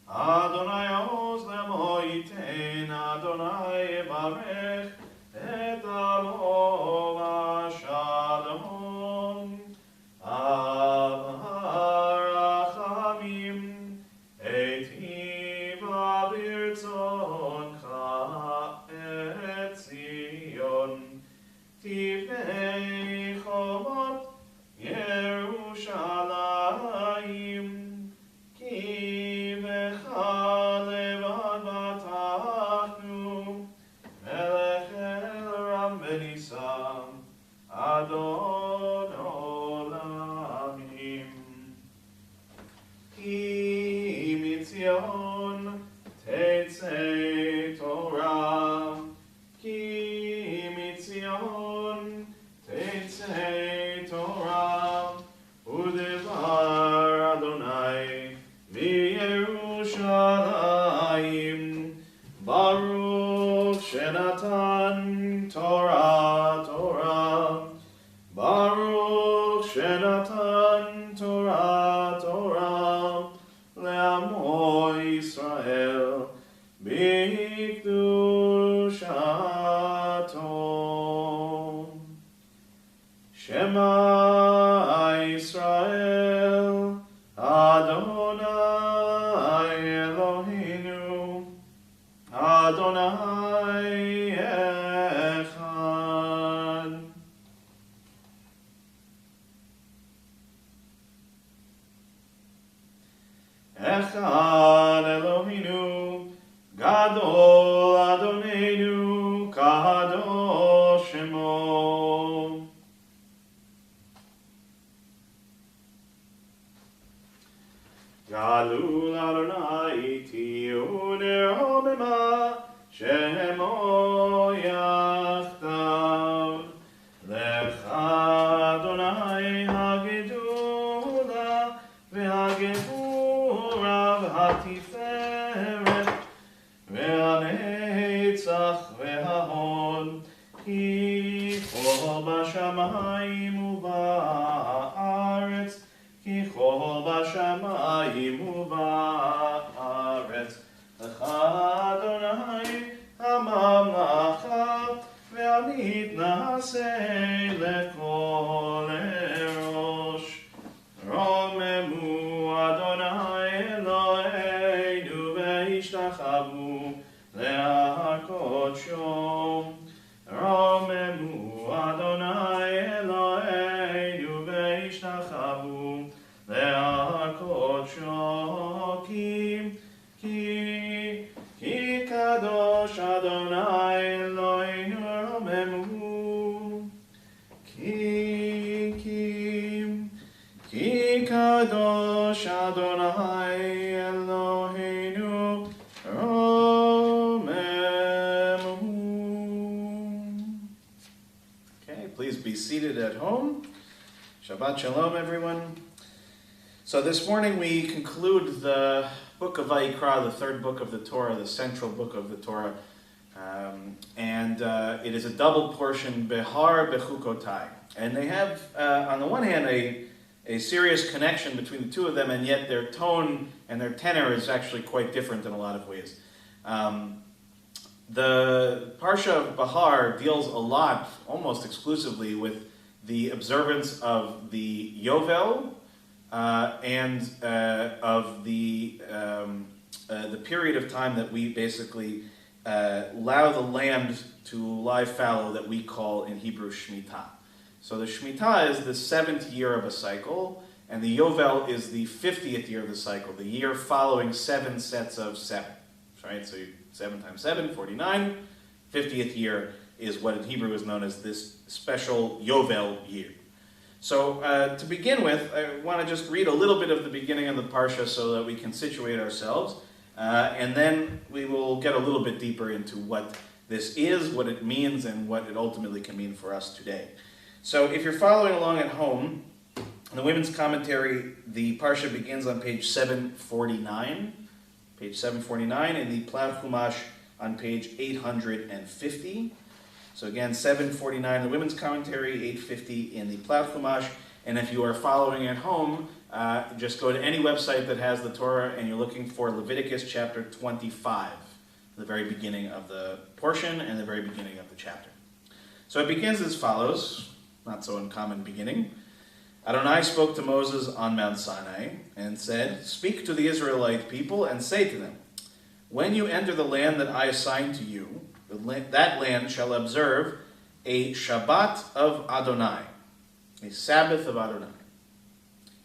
Adonai oz lemo yitein Adonai yevarech et amo v'shalom avarachamim et ivavi Echad Eloheinu, Gadol Adonenu, Kadosh Shemo. Galul Adonai Tiyu Neromema, Shemo Yachtav. Lecha Adonai Hagedula, V'Hagevura, V'Hatiferet, V'Hanetzach, V'Hahon, Ki Chol B'Shamayim U'Ba'aretz, Ki Chol B'Shamayim U'Ba'aretz, Lecha Adonai HaMamlacha, Ve'anit na'aseh lekol erosh. Romemu Adonai Eloheinu ve'ishtachavu le'ahar kodsho. Romemu Adonai Eloheinu ve'ishtachavu le'ahar kodsho. Ki kadosh Adonai Eloheinu Romemu. Ki kadosh Adonai Eloheinu Romemu. Okay, please be seated at home. Shabbat Shalom, everyone. So this morning we conclude the book of Vayikra, the third book of the Torah, the central book of the Torah. It is a double portion, Behar Bechukotai. And they have, on the one hand, a serious connection between the two of them, and yet their tone and their tenor is actually quite different in a lot of ways. The Parsha of Behar deals a lot, almost exclusively, with the observance of the Yovel, and of the period of time that we basically allow the land to lie fallow, that we call in Hebrew Shemitah. So the Shemitah is the 7th year of a cycle, and the Yovel is the 50th year of the cycle, the year following 7 sets of 7. Right? So 7 times 7, 49. 50th year is what in Hebrew is known as this special Yovel year. So to begin with, I want to just read a little bit of the beginning of the Parsha so that we can situate ourselves, and then we will get a little bit deeper into what this is, what it means, and what it ultimately can mean for us today. So if you're following along at home, in the Women's Commentary, the Parsha begins on page 749. Page 749 in the Plav Chumash on page 850. So again, 749 in the Women's Commentary, 850 in the Plav Chumash. And if you are following at home, just go to any website that has the Torah and you're looking for Leviticus chapter 25, the very beginning of the portion and the very beginning of the chapter. So it begins as follows, not so uncommon beginning. Adonai spoke to Moses on Mount Sinai and said, "Speak to the Israelite people and say to them, when you enter the land that I assign to you, that land shall observe a Shabbat of Adonai, a Sabbath of Adonai.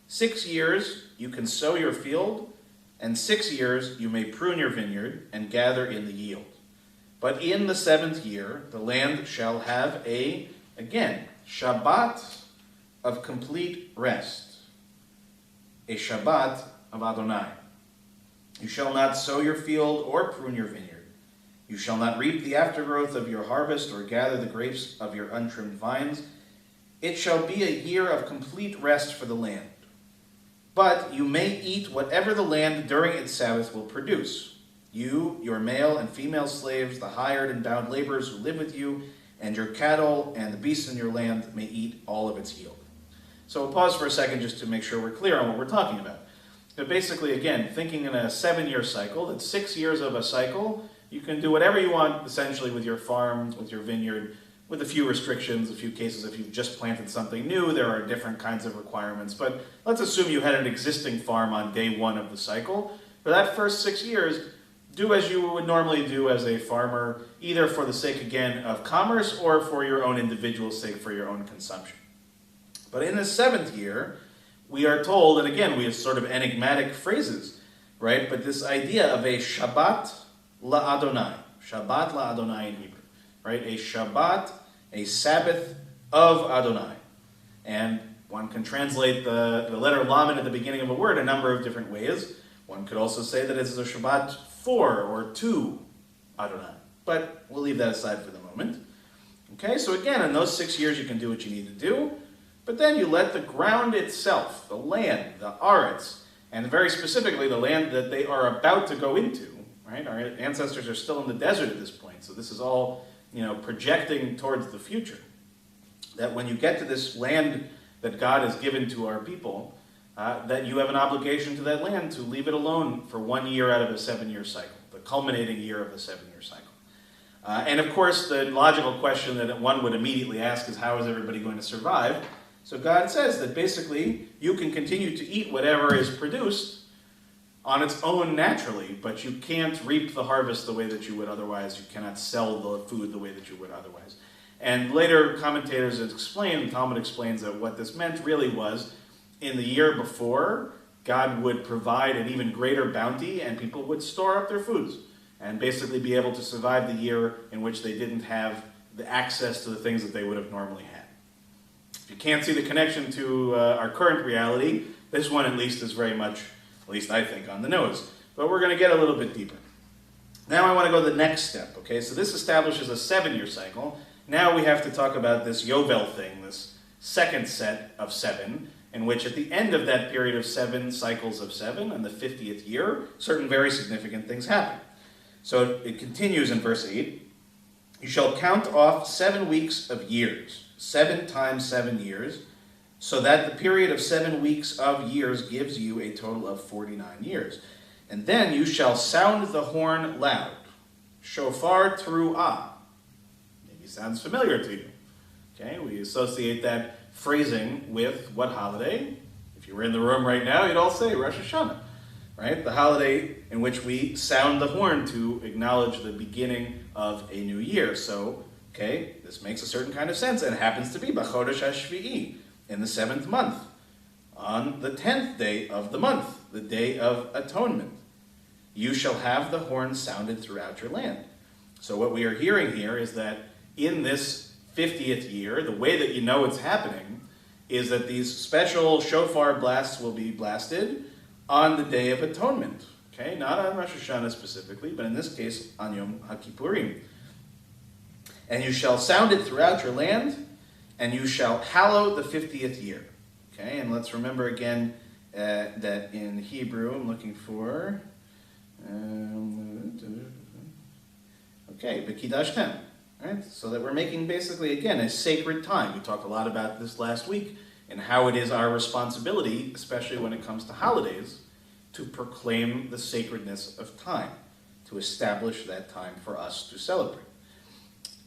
6 years you can sow your field, and 6 years you may prune your vineyard and gather in the yield. But in the 7th year the land shall have again, Shabbat of complete rest, a Shabbat of Adonai. You shall not sow your field or prune your vineyard. You shall not reap the aftergrowth of your harvest or gather the grapes of your untrimmed vines. It shall be a year of complete rest for the land. But you may eat whatever the land during its Sabbath will produce. You, your male and female slaves, the hired and bound laborers who live with you, and your cattle and the beasts in your land may eat all of its yield." So we'll pause for a second just to make sure we're clear on what we're talking about. But basically, again, thinking in a 7-year cycle, that's 6 years of a cycle, you can do whatever you want, essentially, with your farm, with your vineyard, with a few restrictions, a few cases. If you've just planted something new, there are different kinds of requirements. But let's assume you had an existing farm on day 1 of the cycle. For that first 6 years, do as you would normally do as a farmer, either for the sake, again, of commerce or for your own individual sake, for your own consumption. But in the 7th year, we are told, and again, we have sort of enigmatic phrases. right? But this idea of a Shabbat la'Adonai, Shabbat la'Adonai in Hebrew, right? A Shabbat, a Sabbath of Adonai. And one can translate the letter Lamed at the beginning of a word a number of different ways. One could also say that it's a Shabbat for or to Adonai. But we'll leave that aside for the moment. Okay, so again, in those 6 years you can do what you need to do, but then you let the ground itself, the land, the Aretz, and very specifically the land that they are about to go into, right? Our ancestors are still in the desert at this point, so this is all, projecting towards the future. That when you get to this land that God has given to our people, that you have an obligation to that land to leave it alone for 1 year out of a 7-year cycle, the culminating year of the 7-year cycle. And of course, the logical question that one would immediately ask is, how is everybody going to survive? So God says that basically you can continue to eat whatever is produced on its own naturally, but you can't reap the harvest the way that you would otherwise. You cannot sell the food the way that you would otherwise. And later commentators explain, the Talmud explains that what this meant really was, in the year before, God would provide an even greater bounty and people would store up their foods and basically be able to survive the year in which they didn't have the access to the things that they would have normally had. If you can't see the connection to our current reality, this one at least is very much, at least I think, on the nose. But we're going to get a little bit deeper. Now I want to go to the next step, okay? So this establishes a 7-year cycle. Now we have to talk about this Yovel thing, this second set of 7, in which at the end of that period of 7 cycles of 7, and the 50th year, certain very significant things happen. So it continues in verse 8. You shall count off 7 weeks of years, 7 times 7 years, so that the period of 7 weeks of years gives you a total of 49 years. And then you shall sound the horn loud, shofar teruah. Maybe sounds familiar to you. Okay, we associate that phrasing with what holiday? If you were in the room right now, you'd all say Rosh Hashanah. Right? The holiday in which we sound the horn to acknowledge the beginning of a new year. So, okay, this makes a certain kind of sense. And it happens to be B'chodesh HaShvi'i, in the 7th month, on the 10th day of the month, the Day of Atonement. You shall have the horn sounded throughout your land. So what we are hearing here is that in this 50th year, the way that you know it's happening is that these special shofar blasts will be blasted on the Day of Atonement, okay? Not on Rosh Hashanah specifically, but in this case, on Yom HaKippurim. And you shall sound it throughout your land, and you shall hallow the 50th year, okay? And let's remember again that in Hebrew, I'm looking for, B'kidashtem, right? So that we're making basically, again, a sacred time. We talked a lot about this last week, and how it is our responsibility, especially when it comes to holidays, to proclaim the sacredness of time, to establish that time for us to celebrate.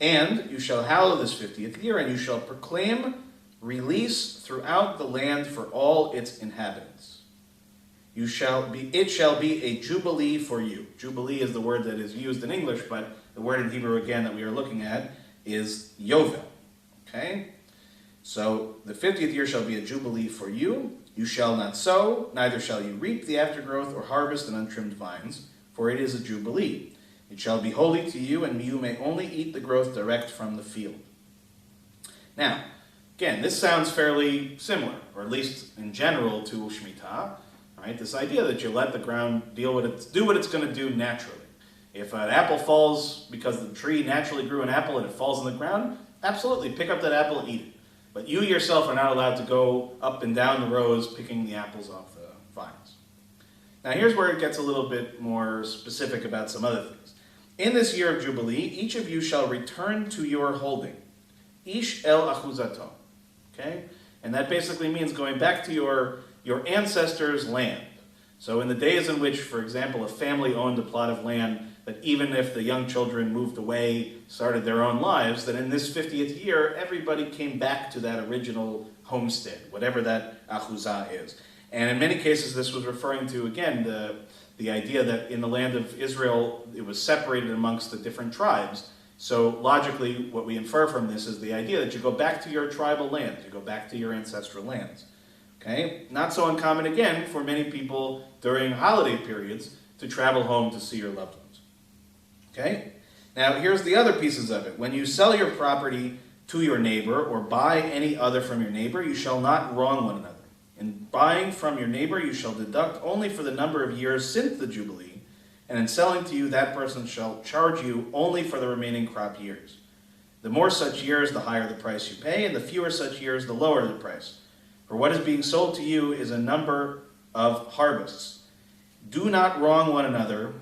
And you shall hallow this 50th year, and you shall proclaim release throughout the land for all its inhabitants. It shall be a jubilee for you. Jubilee is the word that is used in English, but the word in Hebrew, again, that we are looking at is Yovel, okay? So the 50th year shall be a jubilee for you. You shall not sow, neither shall you reap the aftergrowth or harvest an untrimmed vines, for it is a jubilee. It shall be holy to you, and you may only eat the growth direct from the field. Now, again, this sounds fairly similar, or at least in general, to Shemitah, right? This idea that you let the ground do what it's going to do naturally. If an apple falls because the tree naturally grew an apple and it falls on the ground, absolutely, pick up that apple and eat it. But you yourself are not allowed to go up and down the rows picking the apples off the vines. Now here's where it gets a little bit more specific about some other things. In this year of Jubilee, each of you shall return to your holding. Ish el achuzato. Okay? And that basically means going back to your ancestors' land. So in the days in which, for example, a family owned a plot of land, that even if the young children moved away, started their own lives, that in this 50th year, everybody came back to that original homestead, whatever that achuzah is. And in many cases, this was referring to, again, the idea that in the land of Israel, it was separated amongst the different tribes. So logically, what we infer from this is the idea that you go back to your tribal lands, you go back to your ancestral lands. Okay? Not so uncommon, again, for many people during holiday periods to travel home to see your loved ones. Okay? Now, here's the other pieces of it. When you sell your property to your neighbor or buy any other from your neighbor, you shall not wrong one another. In buying from your neighbor, you shall deduct only for the number of years since the Jubilee, and in selling to you, that person shall charge you only for the remaining crop years. The more such years, the higher the price you pay, and the fewer such years, the lower the price. For what is being sold to you is a number of harvests. Do not wrong one another,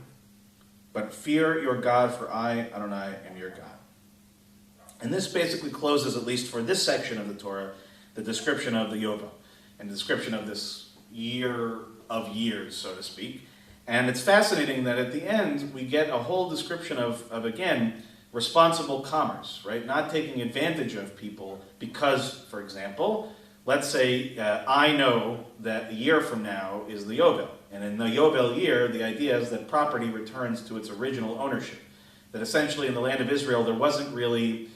but fear your God, for I, Adonai, am your God. And this basically closes, at least for this section of the Torah, the description of the Yovel, and the description of this year of years, so to speak. And it's fascinating that at the end, we get a whole description of again, responsible commerce, right? Not taking advantage of people because, for example, let's say I know that a year from now is the Yovel. And in the Yovel year, the idea is that property returns to its original ownership. That essentially in the land of Israel, there wasn't really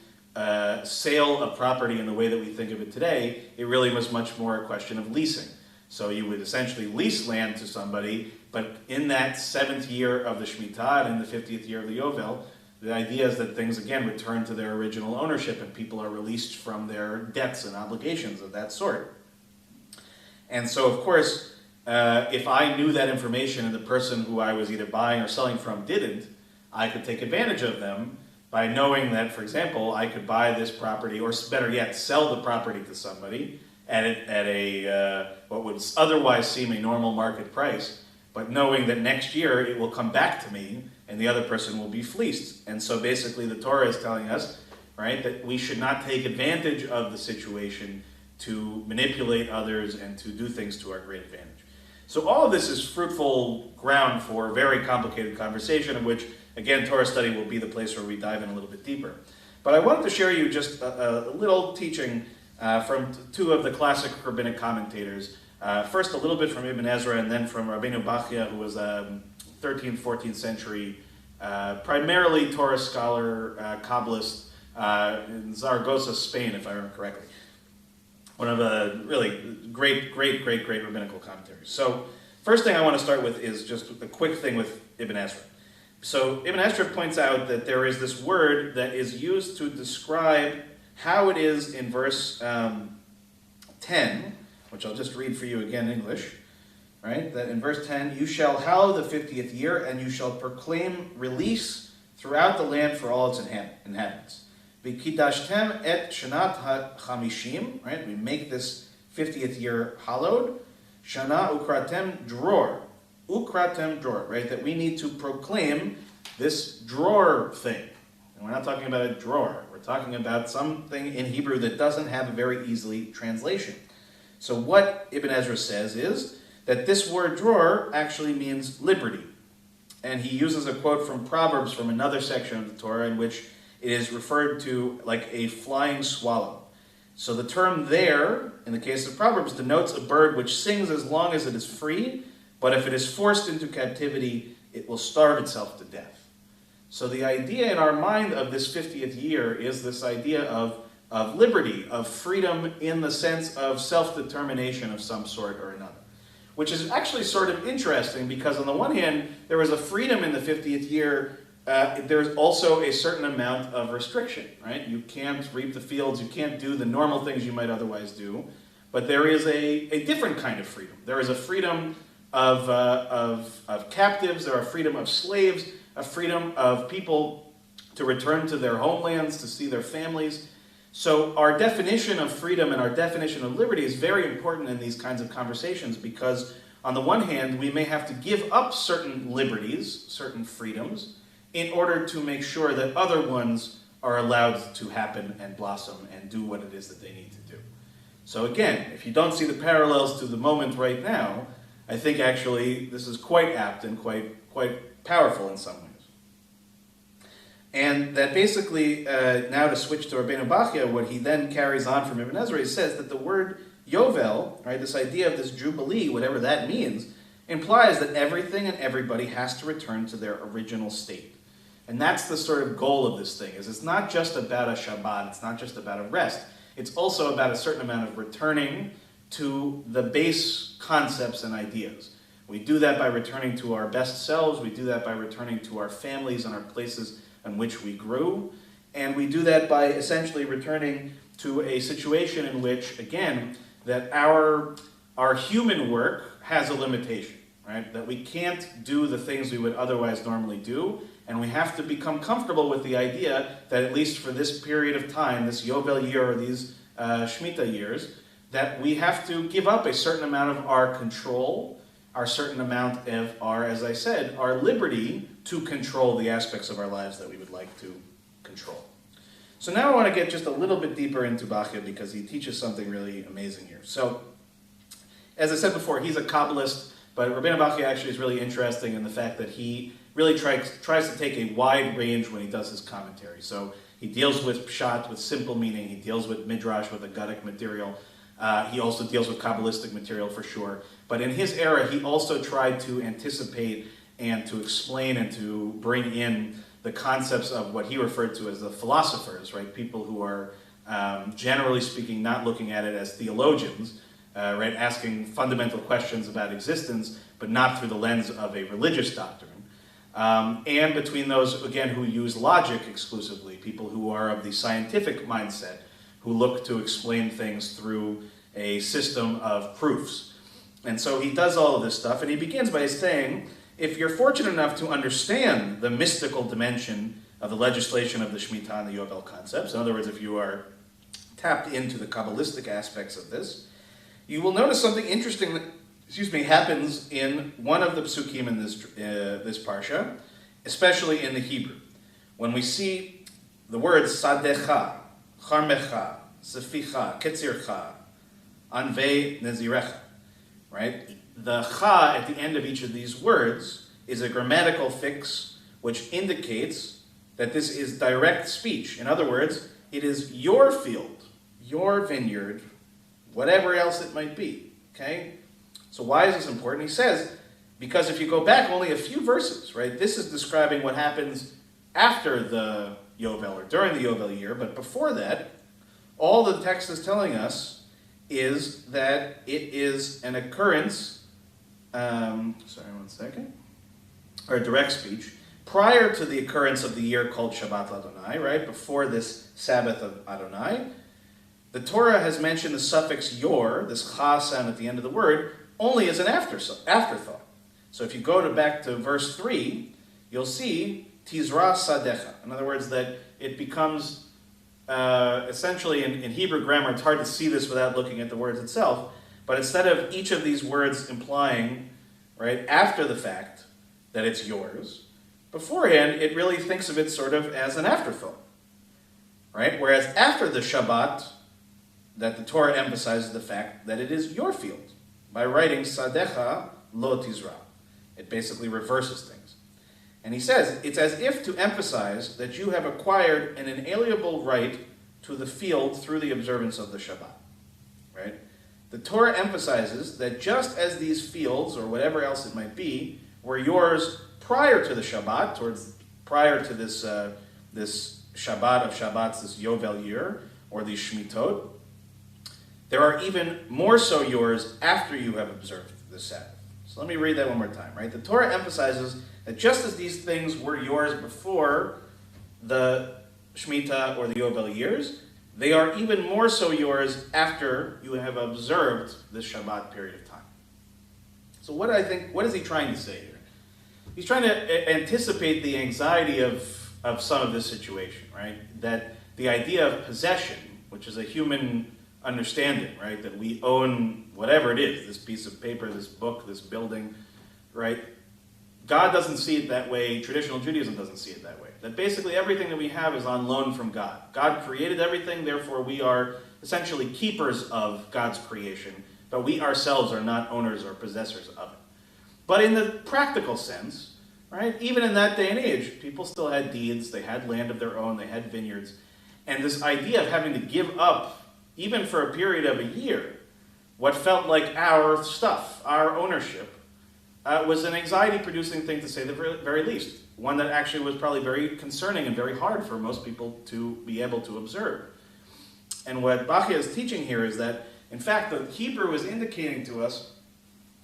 sale of property in the way that we think of it today. It really was much more a question of leasing. So you would essentially lease land to somebody, but in that 7th year of the Shemitah and in the 50th year of the Yovel, the idea is that things, again, return to their original ownership and people are released from their debts and obligations of that sort. And so, of course, if I knew that information and the person who I was either buying or selling from didn't, I could take advantage of them by knowing that, for example, I could buy this property, or better yet, sell the property to somebody at a what would otherwise seem a normal market price, but knowing that next year it will come back to me and the other person will be fleeced. And so basically the Torah is telling us, right, that we should not take advantage of the situation to manipulate others and to do things to our great advantage. So all of this is fruitful ground for a very complicated conversation, of which, again, Torah study will be the place where we dive in a little bit deeper. But I wanted to share you just a little teaching from two of the classic rabbinic commentators. First, a little bit from Ibn Ezra, and then from Rabbeinu Bachya, who was a 13th, 14th century, primarily Torah scholar, Kabbalist, in Zaragoza, Spain, if I remember correctly. One of the really great rabbinical commentaries. So, first thing I want to start with is just a quick thing with Ibn Ezra. So, Ibn Ezra points out that there is this word that is used to describe how it is in verse 10, which I'll just read for you again in English, right? That in verse 10, you shall hallow the 50th year, and you shall proclaim release throughout the land for all its inhabitants. V'kidashtem et shanat ha-chamishim, right? We make this 50th year hallowed. Shana ukratem dror. Ukratem dror, right? That we need to proclaim this drawer thing. And we're not talking about a drawer. We're talking about something in Hebrew that doesn't have a very easily translation. So what Ibn Ezra says is that this word drawer actually means liberty. And he uses a quote from Proverbs from another section of the Torah in which it is referred to like a flying swallow. So the term there, in the case of Proverbs, denotes a bird which sings as long as it is free, but if it is forced into captivity, it will starve itself to death. So the idea in our mind of this 50th year is this idea of liberty, of freedom in the sense of self-determination of some sort or another. Which is actually sort of interesting because on the one hand, there was a freedom in the 50th year. There's also a certain amount of restriction, right? You can't reap the fields, you can't do the normal things you might otherwise do, but there is a different kind of freedom. There is a freedom of captives, there are freedom of slaves, a freedom of people to return to their homelands, to see their families. So our definition of freedom and our definition of liberty is very important in these kinds of conversations because on the one hand, we may have to give up certain liberties, certain freedoms, in order to make sure that other ones are allowed to happen and blossom and do what it is that they need to do. So again, if you don't see the parallels to the moment right now, I think actually this is quite apt and quite powerful in some ways. And that basically, now to switch to Rabbeinu Bachya, what he then carries on from Ibn Ezra, he says that the word Yovel, right, this idea of this Jubilee, whatever that means, implies that everything and everybody has to return to their original state. And that's the sort of goal of this thing, is it's not just about a Shabbat, it's not just about a rest, it's also about a certain amount of returning to the base concepts and ideas. We do that by returning to our best selves. We do that by returning to our families and our places in which we grew. And we do that by essentially returning to a situation in which, again, that our human work has a limitation, right? That we can't do the things we would otherwise normally do. And we have to become comfortable with the idea that at least for this period of time, this Yovel year or these Shemitah years, that we have to give up a certain amount of our control, our certain amount of our, as I said, our liberty to control the aspects of our lives that we would like to control. So now I want to get just a little bit deeper into Bachya because he teaches something really amazing here. So, as I said before, he's a Kabbalist, but Rabbeinu Bachya actually is really interesting in the fact that he really tries to take a wide range when he does his commentary. So he deals with Pshat, with simple meaning. He deals with Midrash, with Aggadic material. He also deals with Kabbalistic material for sure. But in his era, he also tried to anticipate and to explain and to bring in the concepts of what he referred to as the philosophers, right? People who are, generally speaking, not looking at it as theologians, right? Asking fundamental questions about existence, but not through the lens of a religious doctrine. And between those, again, who use logic exclusively, people who are of the scientific mindset, who look to explain things through a system of proofs. And so he does all of this stuff, and he begins by saying, if you're fortunate enough to understand the mystical dimension of the legislation of the Shemitah and the Yovel concepts, in other words, if you are tapped into the Kabbalistic aspects of this, you will notice something interesting that happens in one of the psukim in this parsha, especially in the Hebrew. When we see the words sadecha, charmecha, seficha, ketzircha, anvei nezirecha, right? The cha at the end of each of these words is a grammatical fix which indicates that this is direct speech. In other words, it is your field, your vineyard, whatever else it might be, okay? So why is this important? He says, because if you go back only a few verses, right, this is describing what happens after the Yovel or during the Yovel year, but before that, all the text is telling us is that it is an occurrence, or direct speech, prior to the occurrence of the year called Shabbat Adonai, right, before this Sabbath of Adonai. The Torah has mentioned the suffix yor, this cha sound at the end of the word, only as an afterthought. So if you go back to verse 3, you'll see tizra sadecha. In other words, that it becomes essentially in Hebrew grammar, it's hard to see this without looking at the words itself, but instead of each of these words implying, right, after the fact that it's yours, beforehand it really thinks of it sort of as an afterthought, right? Whereas after the Shabbat, that the Torah emphasizes the fact that it is your field by writing sadecha lo tizra. It basically reverses things. And he says, it's as if to emphasize that you have acquired an inalienable right to the field through the observance of the Shabbat, right? The Torah emphasizes that just as these fields, or whatever else it might be, were yours prior to the Shabbat, prior to this Shabbat of Shabbats, this Yovel year, or these Shmitot, there are even more so yours after you have observed the Sabbath. So let me read that one more time, right? The Torah emphasizes that just as these things were yours before the Shemitah or the Yovel years, they are even more so yours after you have observed this Shabbat period of time. So what is he trying to say here? He's trying to anticipate the anxiety of some of this situation, right? That the idea of possession, which is a human understanding, right? That we own whatever it is, this piece of paper, this book, this building, right? God doesn't see it that way. Traditional Judaism doesn't see it that way. That basically everything that we have is on loan from God. God created everything, therefore we are essentially keepers of God's creation, but we ourselves are not owners or possessors of it. But in the practical sense, right, even in that day and age, people still had deeds, they had land of their own, they had vineyards, and this idea of having to give up, even for a period of a year, what felt like our stuff, our ownership, was an anxiety-producing thing, to say the very least. One that actually was probably very concerning and very hard for most people to be able to observe. And what Bachya is teaching here is that In fact, the Hebrew is indicating to us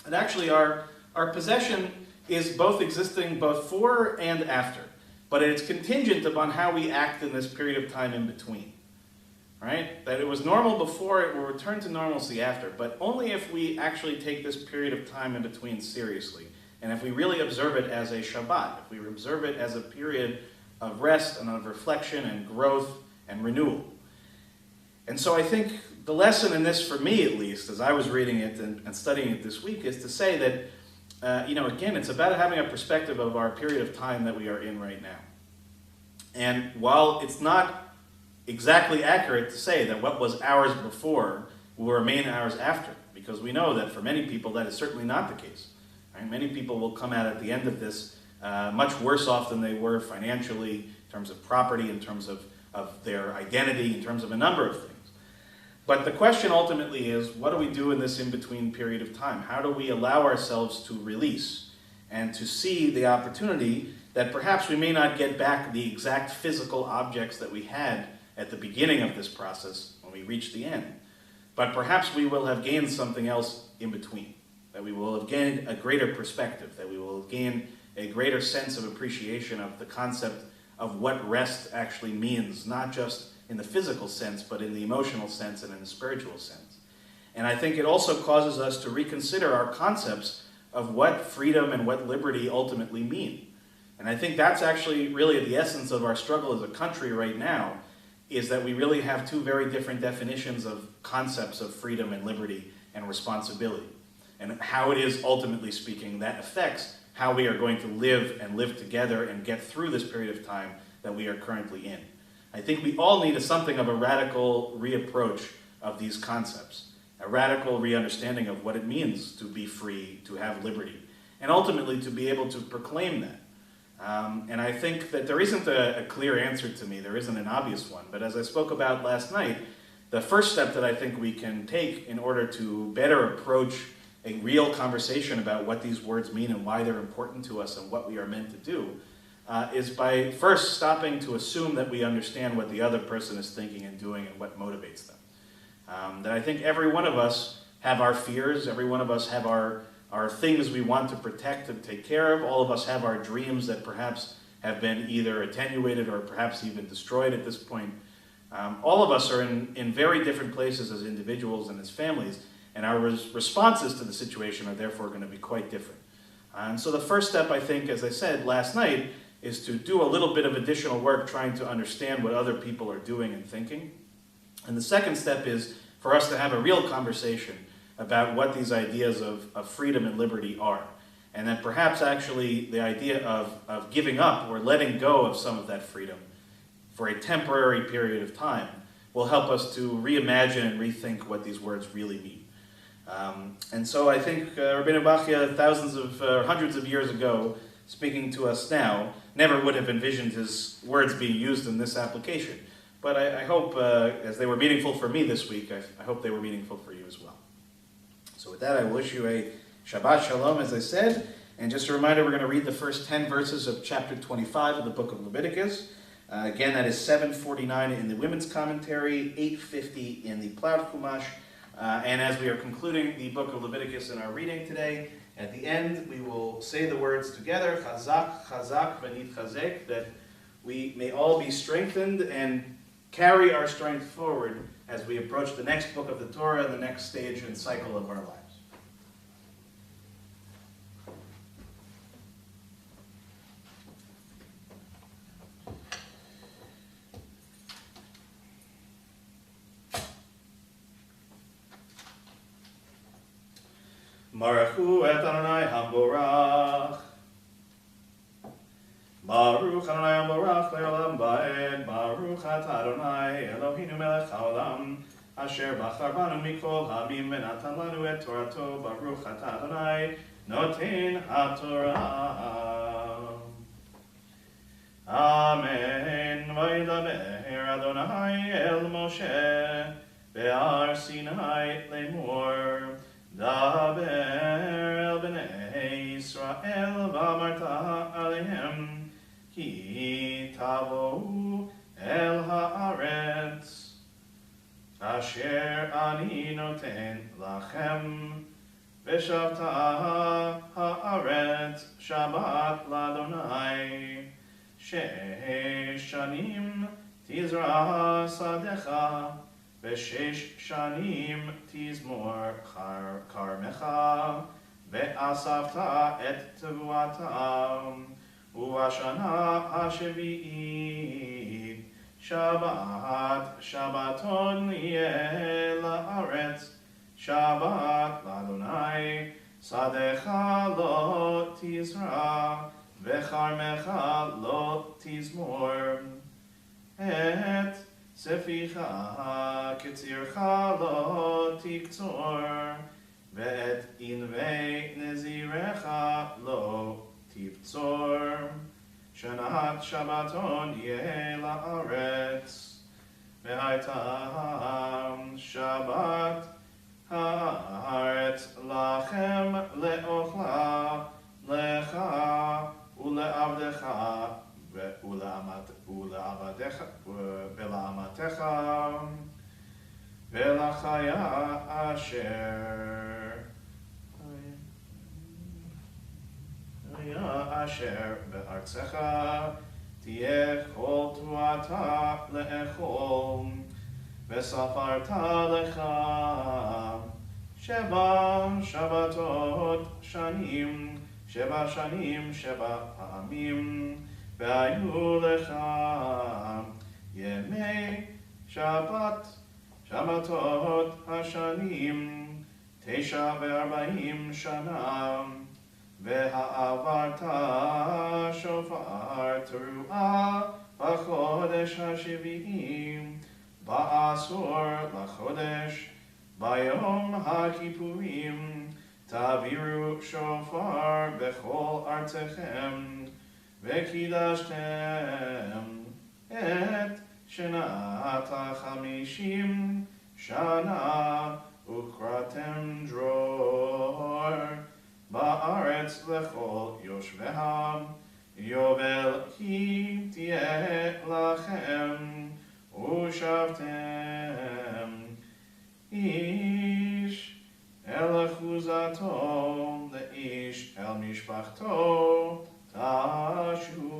that actually our possession is both existing both before and after, but it's contingent upon how we act in this period of time in between. Right? That it was normal before, it will return to normalcy after, but only if we actually take this period of time in between seriously, and if we really observe it as a Shabbat, if we observe it as a period of rest and of reflection and growth and renewal. And so I think the lesson in this, for me at least, as I was reading it and studying it this week, is to say that, again, it's about having a perspective of our period of time that we are in right now. And while it's not exactly accurate to say that what was ours before will remain ours after, because we know that for many people that is certainly not the case. Right? Many people will come out at the end of this much worse off than they were financially, in terms of property, in terms of their identity, in terms of a number of things. But the question ultimately is, what do we do in this in-between period of time? How do we allow ourselves to release and to see the opportunity that perhaps we may not get back the exact physical objects that we had at the beginning of this process when we reach the end. But perhaps we will have gained something else in between, that we will have gained a greater perspective, that we will have gained a greater sense of appreciation of the concept of what rest actually means, not just in the physical sense, but in the emotional sense and in the spiritual sense. And I think it also causes us to reconsider our concepts of what freedom and what liberty ultimately mean. And I think that's actually really the essence of our struggle as a country right now, is that we really have two very different definitions of concepts of freedom and liberty and responsibility, and how it is, ultimately speaking, that affects how we are going to live and live together and get through this period of time that we are currently in. I think we all need something of a radical reapproach of these concepts, a radical re-understanding of what it means to be free, to have liberty, and ultimately to be able to proclaim that. And I think that there isn't a clear answer to me, there isn't an obvious one, but as I spoke about last night, the first step that I think we can take in order to better approach a real conversation about what these words mean and why they're important to us and what we are meant to do, is by first stopping to assume that we understand what the other person is thinking and doing and what motivates them. That I think every one of us have our fears, every one of us have our things we want to protect and take care of. All of us have our dreams that perhaps have been either attenuated or perhaps even destroyed at this point. All of us are in very different places as individuals and as families, and our responses to the situation are therefore going to be quite different. And so the first step, I think, as I said last night, is to do a little bit of additional work trying to understand what other people are doing and thinking. And the second step is for us to have a real conversation about what these ideas of freedom and liberty are. And that perhaps actually the idea of giving up or letting go of some of that freedom for a temporary period of time will help us to reimagine and rethink what these words really mean. And so I think Rabbeinu Bachya, hundreds of years ago, speaking to us now, never would have envisioned his words being used in this application. But I hope, as they were meaningful for me this week, I hope they were meaningful for you as well. So with that, I wish you a Shabbat Shalom, as I said. And just a reminder, we're going to read the first 10 verses of chapter 25 of the book of Leviticus. Again, that is 749 in the Women's Commentary, 850 in the Plowed Chumash. And as we are concluding the book of Leviticus in our reading today, at the end, we will say the words together, Chazak, Chazak, V'nit Chazek, that we may all be strengthened and carry our strength forward as we approach the next book of the Torah, the next stage and cycle of our lives. Baruchu et Adonai Hamborach. Baruch Adonai Hamborach le'olam va'ed. Baruch atah Adonai Eloheinu melech haolam, asher bachar banu mikol ha'amim v'natan lanu et Torato. Baruch atah Adonai noten ha'torah. Amen. V'yidaber Adonai el Moshe be'ar Sinai lemor. Daber el bnei Yisrael v'amarta alehem ki tavohu el haaretz asher אשר אני נותן לכם, ושבתה הארץ שבת לאדוני. 6 שנים תזרע שדך, ו6 שנים תזמור כרמך, ואספת את תבואתם. ובשנה השביעית שבתון יהיה לארץ, שבת לאדוני. שדך לא תזרע, וכרמך לא תזמור. את ספיך קצירך לא תקצור, ואת ענבי נזירך לא תבצור. שנת שבתון יהיה לארץ, והייתה שבת הארץ לכם לאוכלה, לך ולעבדך ולאמתך ולחיה אשר בארצך, תהיה כל תבואתה לאכול. וספרת לך 7 שבתות שנים, 7 שנים 7 פעמים, והיו לך ימי שבתות השנים 49 שנה. והעברת שופר תרועה בחודש השביעי, בעשור לחודש, ביום הכיפורים, תעבירו שופר בכל ארצכם, וקידשתם את שנת 50 שנה, וקראתם דרור בארץ לכל יושביה. יובל כי תהיה לכם, ושבתם איש אל אחוזתו, לאיש אל משפחתו תשובו.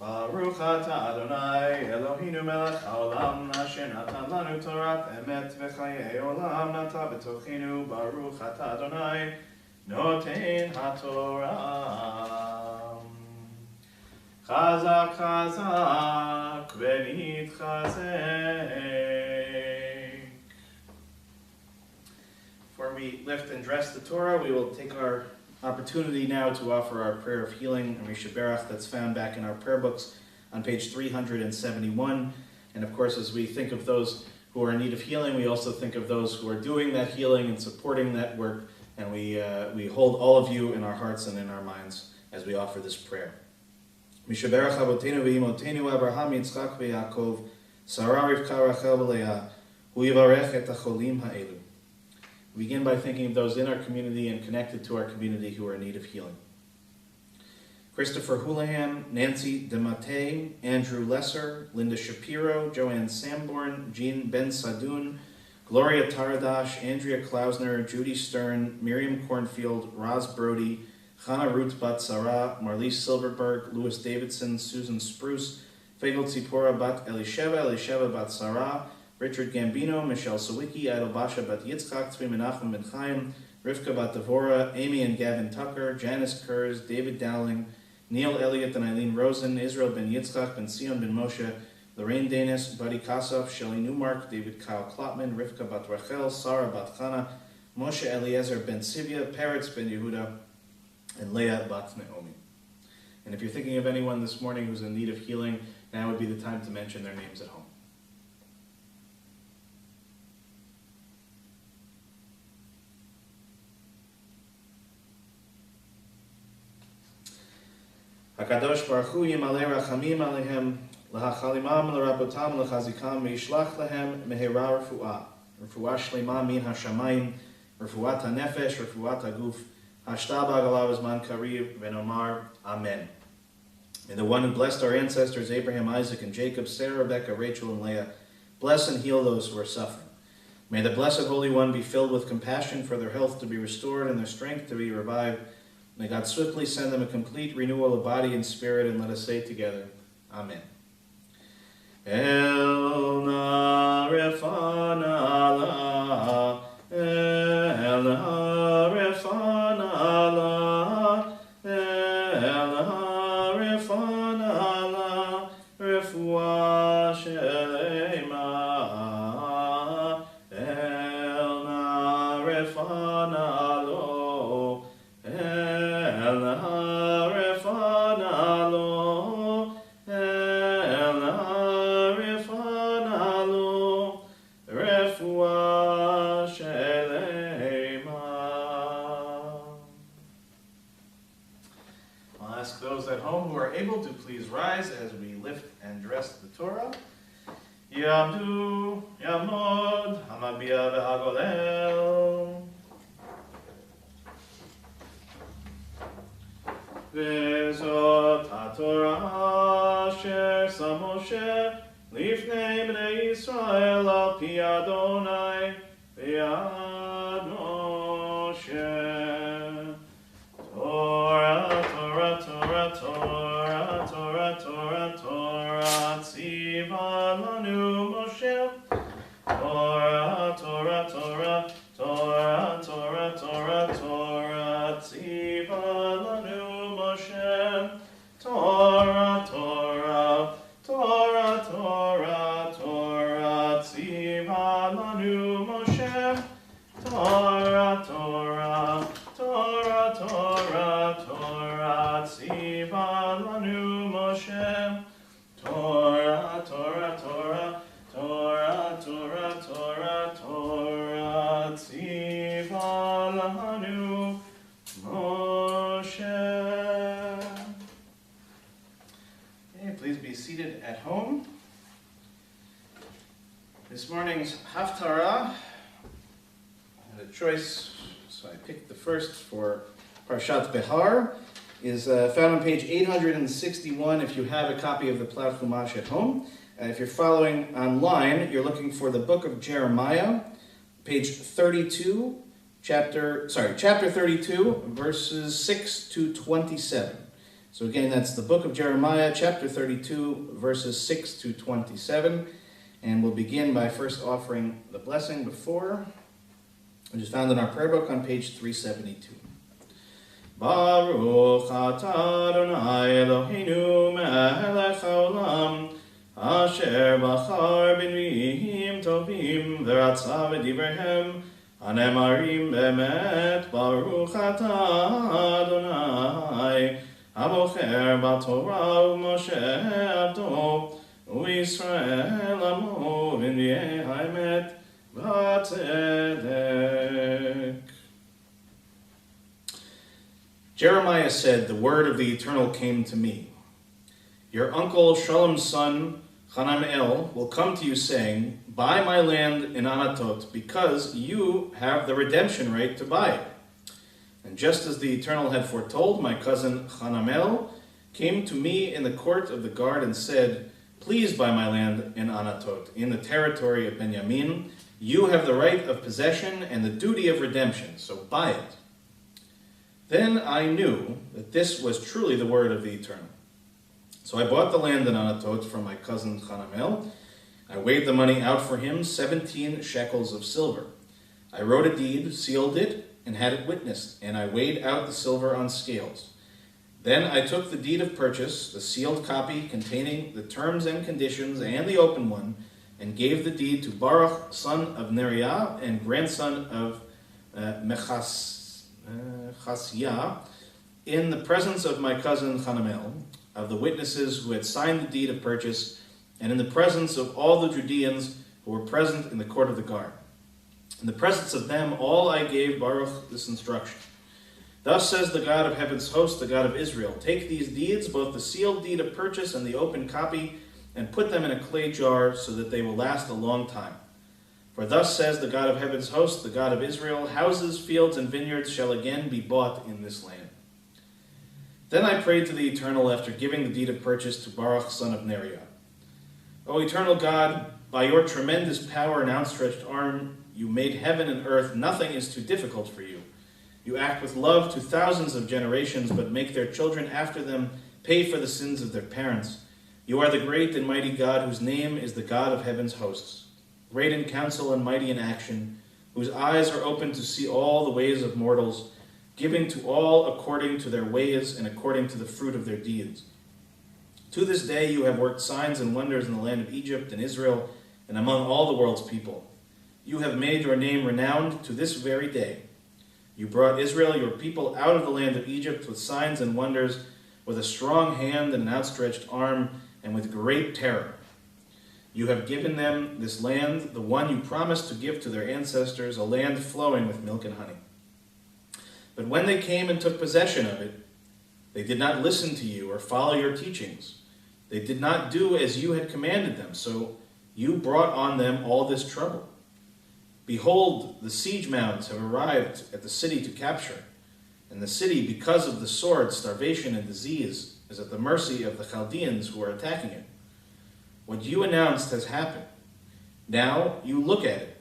ברוך אתה אדוני אלוהינו מלך העולם, אשר נתן לנו תורת אמת וחיי עולם נטע בתוכנו. ברוך אתה אדוני נותן התורה. חזק חזק ונתחזק. Before we lift and dress the Torah, we will take our opportunity now to offer our prayer of healing and Rishaberach that's found back in our prayer books on page 371. And of course, as we think of those who are in need of healing, we also think of those who are doing that healing and supporting that work. And we hold all of you in our hearts and in our minds as we offer this prayer. Mishaberach Avotenu v'imotenu Abraham, Yitzchak v'Yaakov, Sarah, Rivka, Rachel v'Leah, hu yivarech et hacholim ha'elu. We begin by thinking of those in our community and connected to our community who are in need of healing. Christopher Houlihan, Nancy DeMate, Andrew Lesser, Linda Shapiro, Joanne Sanborn, Jean Ben Sadoun, Gloria Taradash, Andrea Klausner, Judy Stern, Miriam Cornfield, Roz Brody, Chana Ruth Bat Sarah, Marlise Silverberg, Louis Davidson, Susan Spruce, Fagel Tzipora Bat Elisheva Bat Sarah, Richard Gambino, Michelle Sawicki, Idol Basha Bat Yitzchak, Tzvi Menachem Ben Chaim, Rivka Bat Devora, Amy and Gavin Tucker, Janice Kurz, David Dowling, Neil Elliott and Eileen Rosen, Israel Ben Yitzchak, Ben Sion Ben Moshe, Lorraine Danis, Buddy Kassoff, Shelley Newmark, David Kyle Klopman, Rivka Bat Rachel, Sarah Bat Chana, Moshe Eliezer Ben Sivia, Peretz Ben Yehuda, and Leah Bat Naomi. And if you're thinking of anyone this morning who's in need of healing, now would be the time to mention their names at home. HaKadosh Baruch Hu Yimalei Rachamim Alehem, Lahachalimam, Larabotam, Lachazikam, Yishlach Lehem, Mehera Refuah, Refuah Shlema Min HaShamayim, Refuat HaNefesh, Refuat HaGuf, Hashta B'Agalav Zman Kariv, Venomar, Amen. May the one who blessed our ancestors, Abraham, Isaac, and Jacob, Sarah, Rebekah, Rachel, and Leah, bless and heal those who are suffering. May the Blessed Holy One be filled with compassion for their health to be restored and their strength to be revived. May God swiftly send them a complete renewal of body and spirit, and let us say together, Amen. El na refana la, el na refana la, el na refana la, refuah shelema. El na refana lo, el na refana lo, el na refana lo, refuah shelema. I'll ask those at home who are able to please rise as we lift and dress the Torah. Yamdu, Yamod, Hamabia ve'agolel. Vezot HaTorah asher sam Moshe lifnei bnei Yisrael al pi Adonai v'yad Moshe. Torah, Torah, Torah, Torah, Torah, Torah, Torah, tziva lanu Moshe. Torah, Torah, Torah, Torah, Torah, Torah, Torah, tziva lanu Moshe. Torah, Torah, Torah, Torah, Torah, tziva lanu Moshe. Torah, Torah, Torah, Torah, Torah, tziva lanu Moshe. Torah, Torah, Torah, Torah, Torah, Torah, Torah, tziva lanu Moshe. Okay, please be seated at home. This morning's Haftarah, I had a choice, so I picked the first for Parshat Behar, is found on page 861 if you have a copy of the Platt Chumash at home. If you're following online, you're looking for the book of Jeremiah, page 32, chapter 32, verses 6 to 27. So again, that's the book of Jeremiah, chapter 32, verses 6 to 27. And we'll begin by first offering the blessing before, which is found in our prayer book on page 372. Baruch atah Adonai Eloheinu melech haolam, asher bachar b'nviim tovim v'ratza v'divrehem hanemarim be'emet. Baruch atah Adonai abocher b'torah u'Moshe abdo u'Yisrael amo v'nvi'ei ha'emet v'tzedek. Jeremiah said, "The word of the Eternal came to me. Your uncle Shalom's son Hanamel will come to you saying, 'Buy my land in Anatot, because you have the redemption right to buy it.' And just as the Eternal had foretold, my cousin Hanamel came to me in the court of the guard and said, 'Please buy my land in Anatot, in the territory of Benjamin. You have the right of possession and the duty of redemption, so buy it.' Then I knew that this was truly the word of the Eternal. So I bought the land in Anatot from my cousin Hanamel. I weighed the money out for him, 17 shekels of silver. I wrote a deed, sealed it, and had it witnessed, and I weighed out the silver on scales. Then I took the deed of purchase, the sealed copy containing the terms and conditions, and the open one, and gave the deed to Baruch, son of Neriah, and grandson of Chasiyah, in the presence of my cousin Hanamel, of the witnesses who had signed the deed of purchase, and in the presence of all the Judeans who were present in the court of the guard. In the presence of them all I gave Baruch this instruction. Thus says the God of heaven's host, the God of Israel, take these deeds, both the sealed deed of purchase and the open copy, and put them in a clay jar so that they will last a long time. For thus says the God of heaven's host, the God of Israel, houses, fields, and vineyards shall again be bought in this land. Then I prayed to the Eternal after giving the deed of purchase to Baruch, son of Neriah. O eternal God, by your tremendous power and outstretched arm, you made heaven and earth. Nothing is too difficult for you. You act with love to thousands of generations, but make their children after them pay for the sins of their parents. You are the great and mighty God, whose name is the God of heaven's hosts, great in counsel and mighty in action, whose eyes are open to see all the ways of mortals, giving to all according to their ways and according to the fruit of their deeds. To this day you have worked signs and wonders in the land of Egypt and Israel and among all the world's people. You have made your name renowned to this very day. You brought Israel, your people, out of the land of Egypt with signs and wonders, with a strong hand and an outstretched arm, and with great terror. You have given them this land, the one you promised to give to their ancestors, a land flowing with milk and honey. But when they came and took possession of it, they did not listen to you or follow your teachings. They did not do as you had commanded them, so you brought on them all this trouble. Behold, the siege mounds have arrived at the city to capture, and the city, because of the sword, starvation, and disease, is at the mercy of the Chaldeans who are attacking it. What you announced has happened. Now you look at it.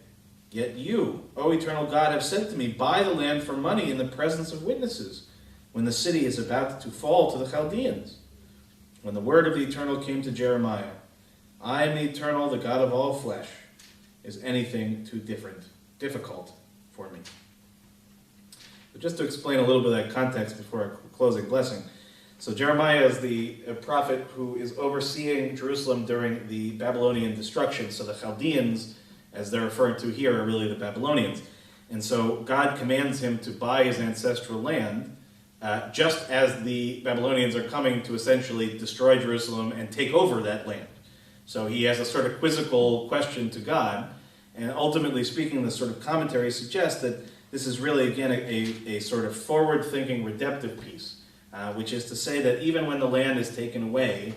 Yet you, O eternal God, have said to me, buy the land for money in the presence of witnesses, when the city is about to fall to the Chaldeans. When the word of the Eternal came to Jeremiah, I am the Eternal, the God of all flesh. Is anything too difficult for me? But just to explain a little bit of that context before our closing blessing. So Jeremiah is the prophet who is overseeing Jerusalem during the Babylonian destruction. So the Chaldeans, as they're referred to here, are really the Babylonians. And so God commands him to buy his ancestral land, just as the Babylonians are coming to essentially destroy Jerusalem and take over that land. So he has a sort of quizzical question to God, and ultimately speaking, the sort of commentary suggests that this is really, again, a sort of forward-thinking redemptive piece, which is to say that even when the land is taken away,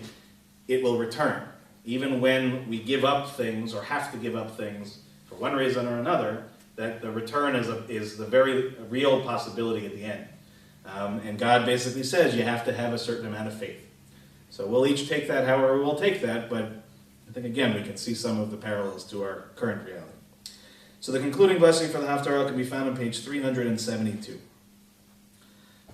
it will return. Even when we give up things or have to give up things for one reason or another, that the return is the very real possibility at the end. And God basically says you have to have a certain amount of faith. So we'll each take that however we'll take that, but I think again we can see some of the parallels to our current reality. So the concluding blessing for the Haftarah can be found on page 372.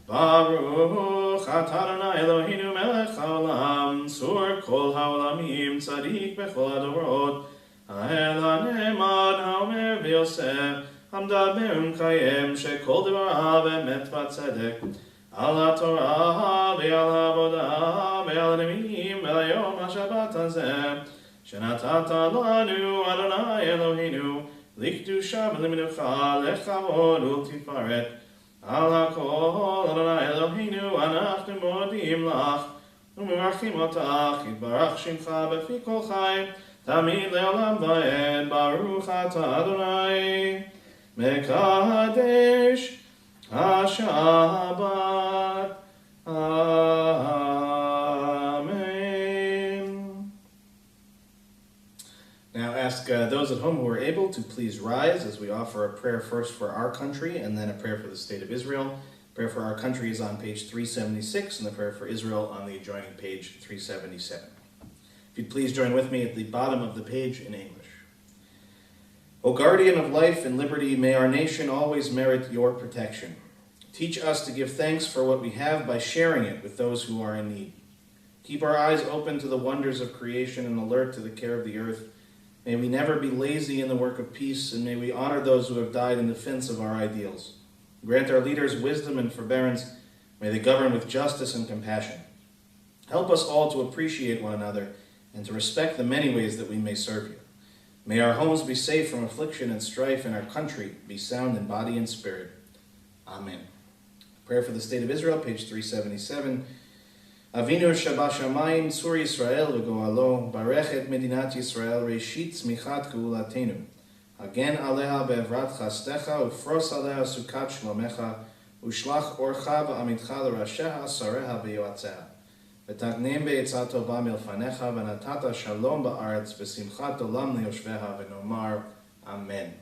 Baruch atah Adonai Eloheinu melech haolam, tzur kol haolamim, tzadik bechol hadorot, ha'el ha'ne'eman ha'omer v'yosef, המדבר ומקיים שכל דבריו אמת וצדק על התורה ועל העבודה ועל הנביאים ועל יום השבת הזה שנתת לנו אדוני אלוהינו לקדושה ולמנוחה לכבוד ולתפארת על הכל אדוני אלוהינו אנחנו מודים לך ומברכים אותך יתברך שמך בפי כל חי תמיד לעולם ועד ברוך אתה אדוני Mekadesh HaShabbat. Amen. Now ask those at home who are able to please rise as we offer a prayer first for our country and then a prayer for the state of Israel. Prayer for our country is on page 376 and the prayer for Israel on the adjoining page 377. If you'd please join with me at the bottom of the page in English. O guardian of life and liberty, may our nation always merit your protection. Teach us to give thanks for what we have by sharing it with those who are in need. Keep our eyes open to the wonders of creation and alert to the care of the earth. May we never be lazy in the work of peace, and may we honor those who have died in defense of our ideals. Grant our leaders wisdom and forbearance. May they govern with justice and compassion. Help us all to appreciate one another and to respect the many ways that we may serve you. May our homes be safe from affliction and strife, and our country be sound in body and spirit. Amen. Prayer for the state of Israel, page 377. Avinu Shabbat Shamayim, Tzur Yisrael v'goalo, Barech et Medinat Yisrael, Reshit Tzmichat Geulatenu. Hagen aleha be'evrat chastecha, ufros aleha sukat shlomecha, ushlach orcha v'amitcha l'rasheha, sareha v'yoatzeha. ותגנם בעצה טובה מלפניך, ונתת שלום בארץ, ושמחת עולם ליושביה, ונאמר, Amen.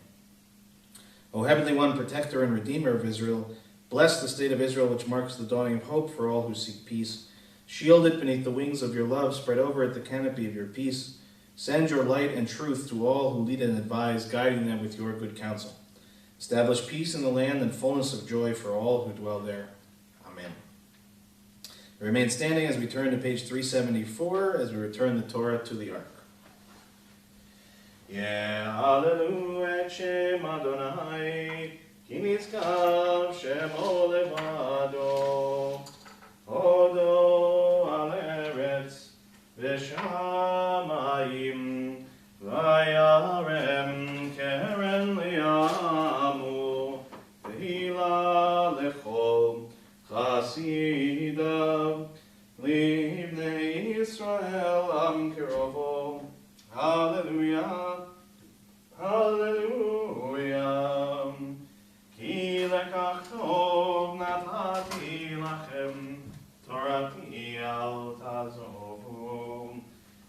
O Heavenly One, Protector and Redeemer of Israel, Bless the state of Israel, which marks the dawning of hope for all who seek peace. Shield it beneath the wings of your love. Spread over it the canopy of your peace. Send your light and truth to all who lead and advise, guiding them with your good counsel. Establish peace in the land and fullness of joy for all who dwell there. Amen. Remain standing as we turn to page 374 as we return the Torah to the Ark. Ya'alelu et Shem Adonai, ki nizkav shemo levado, hodo al eretz v'shamayim, v'yarem keren li'amu, v'hila lechol chasidav, libnei Yisrael am kerovo. Hallelujah, hallelujah. Ki lekach tov natati lachem, torati al tazovu.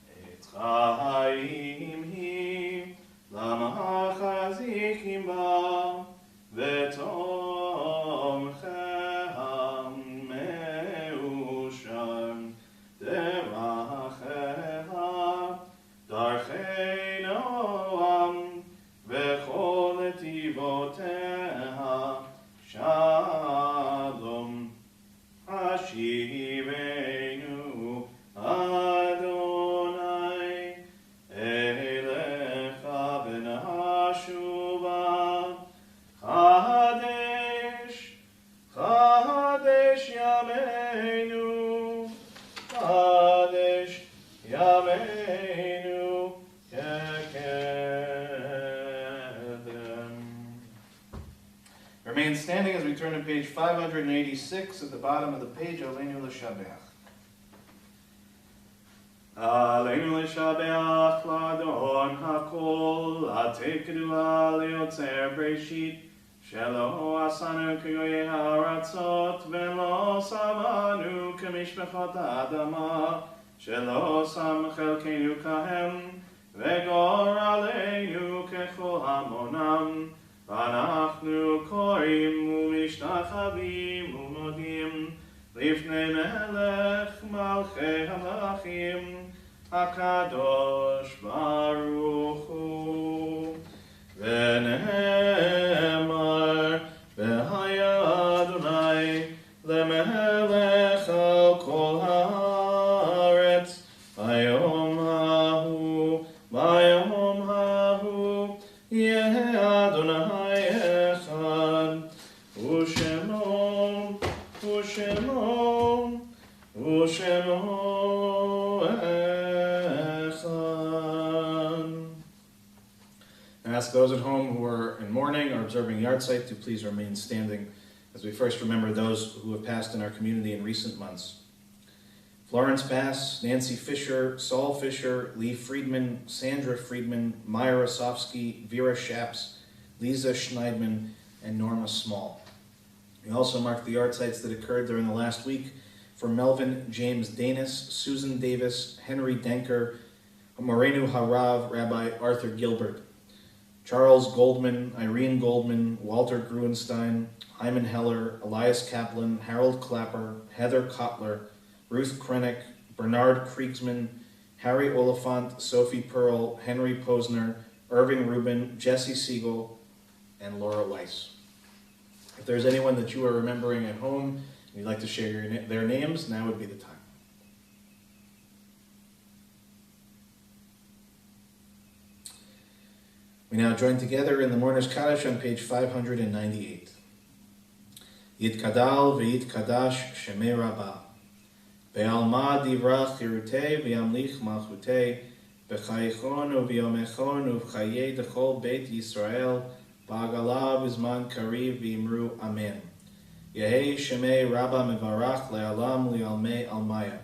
Et chaim hi, lama chazikim ba, v'tomchem meusham, deracheha, darchei noam, v'chol netivoteha, shalom, hashivenu, Adonai, elecha v'nashuva, chadesh, chadesh yameinu, chadesh yameinu, Remain standing as we turn to page 586 at the bottom of the page. Aleinu l'shabeach. Aleinu l'shabeach l'adon hakol, atekdua liotzer breshit, shelo asanu k'goyei haratzot, v'lo samanu k'mishpachot ha'adama, shelo sam chelkeinu kahem, v'gor aleinu kechol hamonam, ואנחנו קוראים ומשתחווים ומודים לפני מלך מלכי המלכים הקדוש ברוך הוא. ונאמר והיה אדוני למלך על כל הארץ ביום ההוא ביום ההוא יהיה אדוני I ask those at home who are in mourning or observing yahrzeit to please remain standing as we first remember those who have passed in our community in recent months. Florence Bass, Nancy Fisher, Saul Fisher, Lee Friedman, Sandra Friedman, Myra Osofsky, Vera Shaps, Lisa Schneidman, and Norma Small. We also mark the yahrzeits that occurred during the last week for Melvin James Danis, Susan Davis, Henry Denker, Morenu Harav, Rabbi Arthur Gilbert, Charles Goldman, Irene Goldman, Walter Gruenstein, Hyman Heller, Elias Kaplan, Harold Clapper, Heather Kotler, Ruth Krennick, Bernard Kriegsman, Harry Oliphant, Sophie Pearl, Henry Posner, Irving Rubin, Jesse Siegel, and Laura Weiss. If there's anyone that you are remembering at home and you'd like to share their names, now would be the time. We now join together in the Mourner's Kaddish on page 598. Yitkadal v'yitkadash shemei rabbah. Be'alma divra chirutei v'yamlich malchutei. B'chayichon u'v'yomechon u'v'chayei d'chol beit Yisrael. Ba'agala b'zman kariv v'imru amen. Yehei shemei rabbah mevarach le'alam li'almei almaya.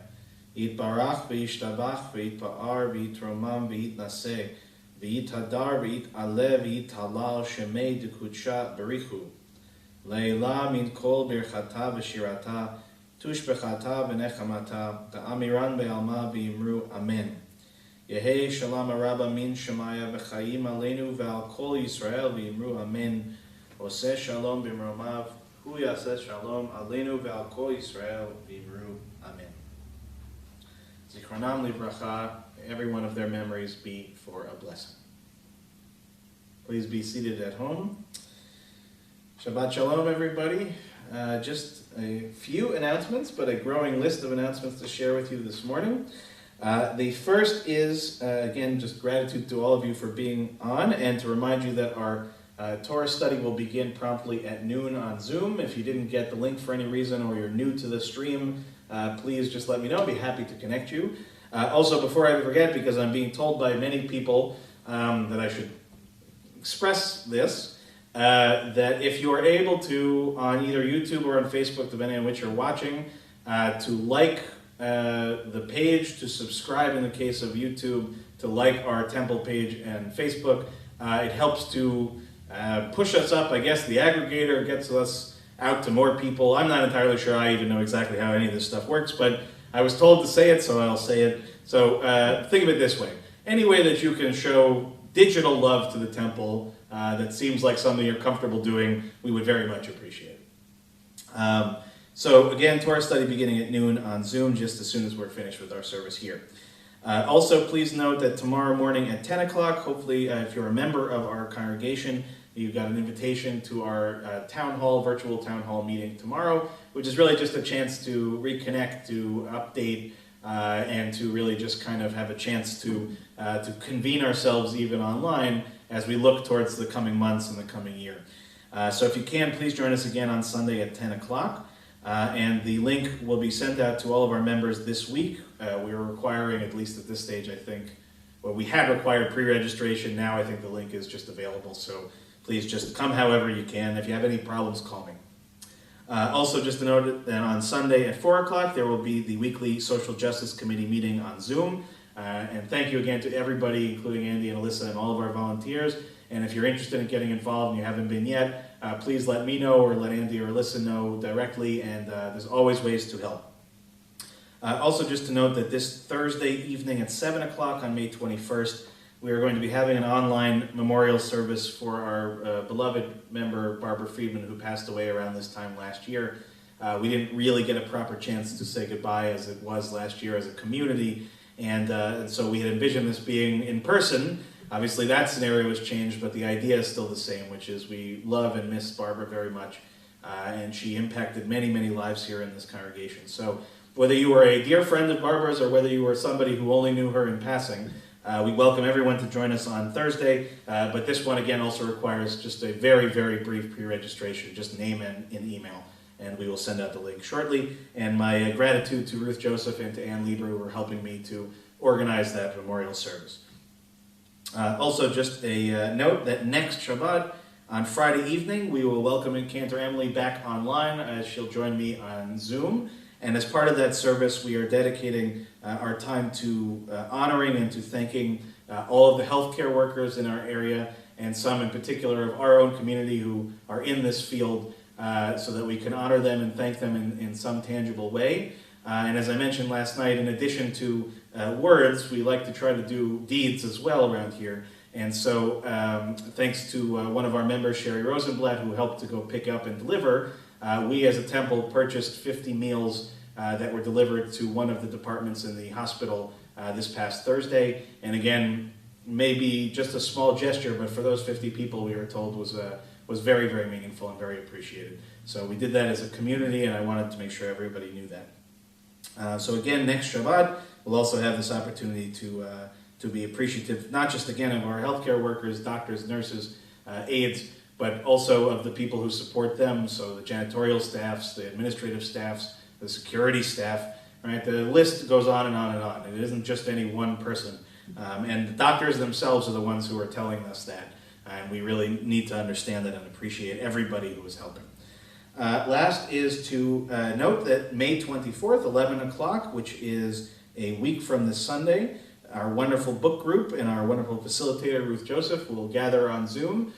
Yitbarach v'yishtabach v'yitpa'ar v'yitromam v'yitnaseh. V'yitadar v'yit'aleh v'yit'halal shemei d'kudsha berichu. Le'ila min kol birchata v'shirata, tushbechata v'nechamata, ta'amiran be'alma v'yimru amen. Yehei shalom araba min shemaya v'chayim aleinu ve'al kol Yisrael v'yimru amen. Oseh shalom b'mromav Hu Yaseh Shalom Aleinu Ve'al Kol Yisrael V'Imru Amen. Zichronam Livracha, every one of their memories be for a blessing. Please be seated at home. Shabbat Shalom, everybody. Just a few announcements, but a growing list of announcements to share with you this morning. The first is, again, just gratitude to all of you for being on, and to remind you that our Torah study will begin promptly at noon on Zoom. If you didn't get the link for any reason, or you're new to the stream, please just let me know. I'll be happy to connect you. Also, before I forget, because I'm being told by many people that I should express this, that if you are able to, on either YouTube or on Facebook, depending on which you're watching, to like the page, to subscribe in the case of YouTube, to like our temple page and Facebook. It helps to push us up. I guess the aggregator gets us out to more people. I'm not entirely sure I even know exactly how any of this stuff works, but I was told to say it, so I'll say it. So think of it this way. Any way that you can show digital love to the temple that seems like something you're comfortable doing, we would very much appreciate it. So again, Torah study beginning at noon on Zoom, just as soon as we're finished with our service here. Also, please note that tomorrow morning at 10 o'clock, hopefully if you're a member of our congregation, you've got an invitation to our virtual town hall meeting tomorrow, which is really just a chance to reconnect, to update, and to really just kind of have a chance to convene ourselves even online as we look towards the coming months and the coming year. So if you can, please join us again on Sunday at 10 o'clock. And the link will be sent out to all of our members this week. We are requiring, at least at this stage, I think, well, we had required pre-registration. Now I think the link is just available. So please just come however you can. If you have any problems, call me. Also, just to note that on Sunday at 4 o'clock, there will be the weekly Social Justice Committee meeting on Zoom. And thank you again to everybody, including Andy and Alyssa and all of our volunteers. And if you're interested in getting involved and you haven't been yet, please let me know or let Andy or Alyssa know directly, and there's always ways to help. Also, just to note that this Thursday evening at 7 o'clock on May 21st, we are going to be having an online memorial service for our beloved member, Barbara Friedman, who passed away around this time last year. We didn't really get a proper chance to say goodbye as it was last year as a community, and so we had envisioned this being in person. Obviously that scenario has changed, but the idea is still the same, which is we love and miss Barbara very much, and she impacted many, many lives here in this congregation. So whether you were a dear friend of Barbara's or whether you were somebody who only knew her in passing, we welcome everyone to join us on Thursday, but this one again also requires just a very, very brief pre-registration, just name and email, and we will send out the link shortly. And my gratitude to Ruth Joseph and to Ann Lieber, who are helping me to organize that memorial service. Also, just a note that next Shabbat, on Friday evening, we will welcome Cantor Emily back online as she'll join me on Zoom. And as part of that service, we are dedicating our time to honoring and to thanking all of the healthcare workers in our area, and some in particular of our own community who are in this field, so that we can honor them and thank them in some tangible way. And as I mentioned last night, in addition to words, we like to try to do deeds as well around here. And so thanks to one of our members, Sherry Rosenblatt, who helped to go pick up and deliver, we as a temple purchased 50 meals that were delivered to one of the departments in the hospital this past Thursday. And again, maybe just a small gesture, but for those 50 people, we were told was very, very meaningful and very appreciated. So we did that as a community, and I wanted to make sure everybody knew that. So again, next Shabbat, we'll also have this opportunity to be appreciative, not just again of our healthcare workers, doctors, nurses, aides, but also of the people who support them. So the janitorial staffs, the administrative staffs, the security staff, right? The list goes on and on and on. It isn't just any one person. And the doctors themselves are the ones who are telling us that. And we really need to understand that and appreciate everybody who is helping. Last is to note that May 24th, 11 o'clock, which is a week from this Sunday, our wonderful book group and our wonderful facilitator, Ruth Joseph, will gather on Zoom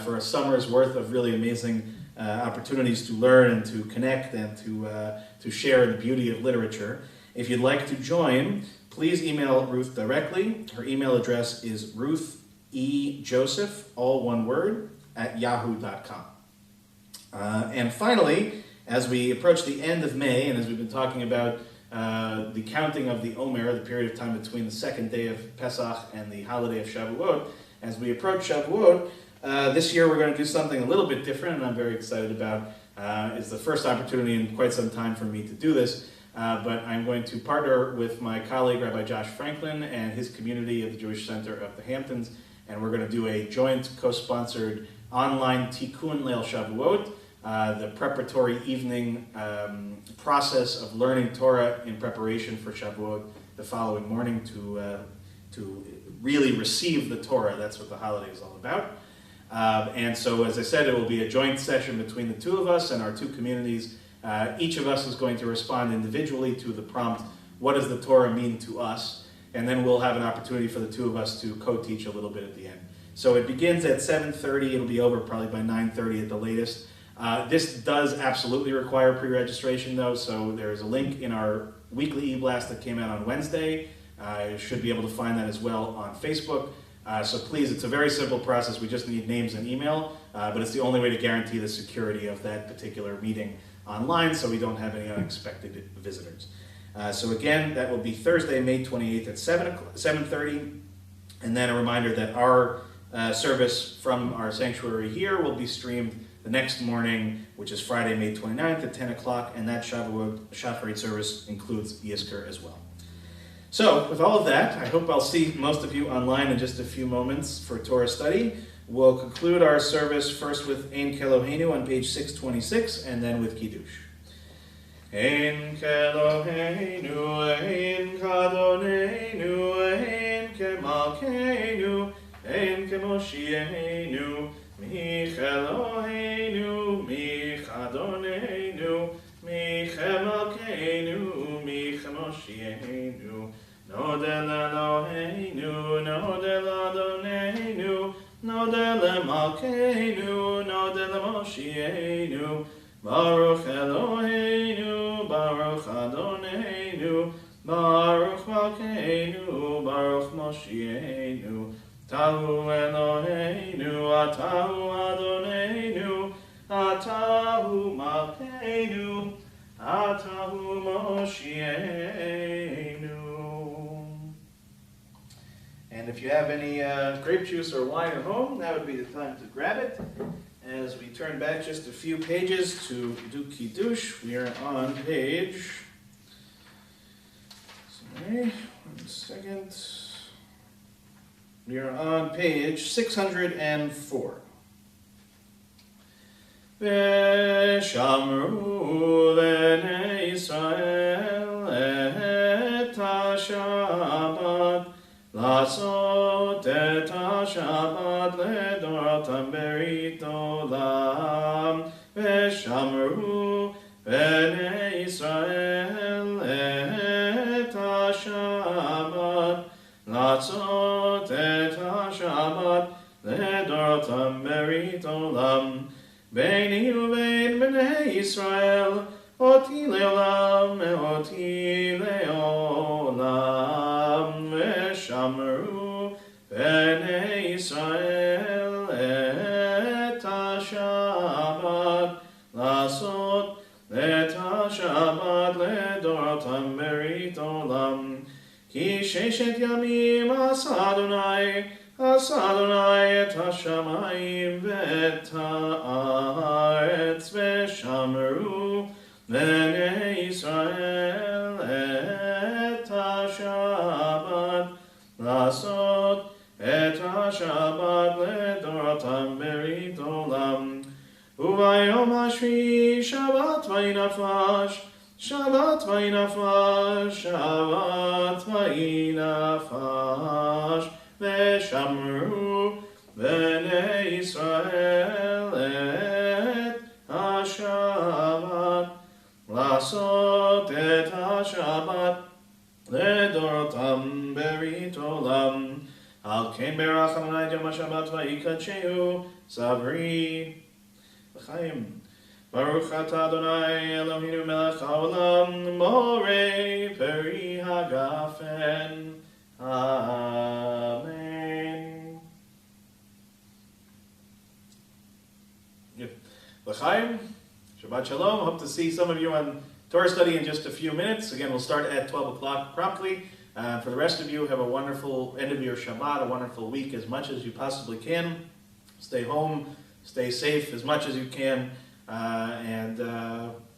for a summer's worth of really amazing opportunities to learn and to connect and to share the beauty of literature. If you'd like to join, please email Ruth directly. Her email address is ruthejoseph, all one word, @yahoo.com. And finally, as we approach the end of May, and as we've been talking about the counting of the Omer, the period of time between the second day of Pesach and the holiday of Shavuot, as we approach Shavuot, this year we're going to do something a little bit different, and I'm very excited about. It's the first opportunity in quite some time for me to do this, but I'm going to partner with my colleague, Rabbi Josh Franklin, and his community at the Jewish Center of the Hamptons, and we're going to do a joint co-sponsored online Tikkun Leil Shavuot, the preparatory evening process of learning Torah in preparation for Shavuot the following morning to really receive the Torah. That's what the holiday is all about. And so, as I said, it will be a joint session between the two of us and our two communities. Each of us is going to respond individually to the prompt, what does the Torah mean to us? And then we'll have an opportunity for the two of us to co-teach a little bit at the end. So it begins at 7:30. It'll be over probably by 9:30 at the latest. This does absolutely require pre-registration though, so there's a link in our weekly e-blast that came out on Wednesday. You should be able to find that as well on Facebook. So please, it's a very simple process. We just need names and email, but it's the only way to guarantee the security of that particular meeting online so we don't have any unexpected visitors. So again, that will be Thursday, May 28th at 7:30. And then a reminder that our service from our sanctuary here will be streamed the next morning, which is Friday, May 29th at 10 o'clock, and that Shavuot Shacharit service includes Yizkor as well. So, with all of that, I hope I'll see most of you online in just a few moments for Torah study. We'll conclude our service first with Ein Keloheinu on page 626, and then with Kiddush. Ein Keloheinu, Ein Kadoneinu, Ein Kemalkeinu, Ein Kemoshienu, Mich Eloheinu, Mich Adoneinu, Mich Emalkeinu, Mich Moshienu, Nodel Eloheinu, Nodel Adoneinu, Nodel Emalkeinu, Nodel Moshienu, Baruch Eloheinu, Baruch Adoneinu, Baruch Malkeinu, Baruch Moshienu, Tahu Eloheinu, Atahu Adoneinu, Atahu Malkeinu, Atahu Moshienu. And if you have any grape juice or wine at home, that would be the time to grab it. As we turn back just a few pages to do Kiddush, we are on page, sorry, 1 second. We are on page 604. Veshamru lenei Israel et ha-Shabbat לעשות את השבת לדורותם ברית עולם ושמרו בני ישראל את השבת לעשות את השבת לדורותם ברית עולם ביני ובין בני ישראל אותי לעולם ואותי לעולם ושמרו בני ישראל את השבת לעשות את השבת לדורותם ברית עולם כי ששת ימים עשה אדוני את השמיים ואת הארץ ושמרו בני ישראל את השבת לעשות את השבת לדורותם ברית עולם וביום השביעי שבת וינפש שבת וינפש שבת וינפש ושמרו בני ישראל את השבת לעשות את השבת לדורותם ברית עולם על כן ברך אדוני את יום השבת ויקדשהו צברי לחיים ברוך אתה אדוני אלוהינו מלך העולם מורה פרי הגפן Amen. L'chaim. Shabbat Shalom. Hope to see some of you on Torah study in just a few minutes. Again, we'll start at 12 o'clock promptly. For the rest of you, have a wonderful end of your Shabbat, a wonderful week as much as you possibly can. Stay home, stay safe as much as you can. And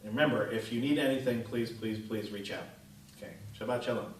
remember, if you need anything, please reach out. Okay, Shabbat Shalom.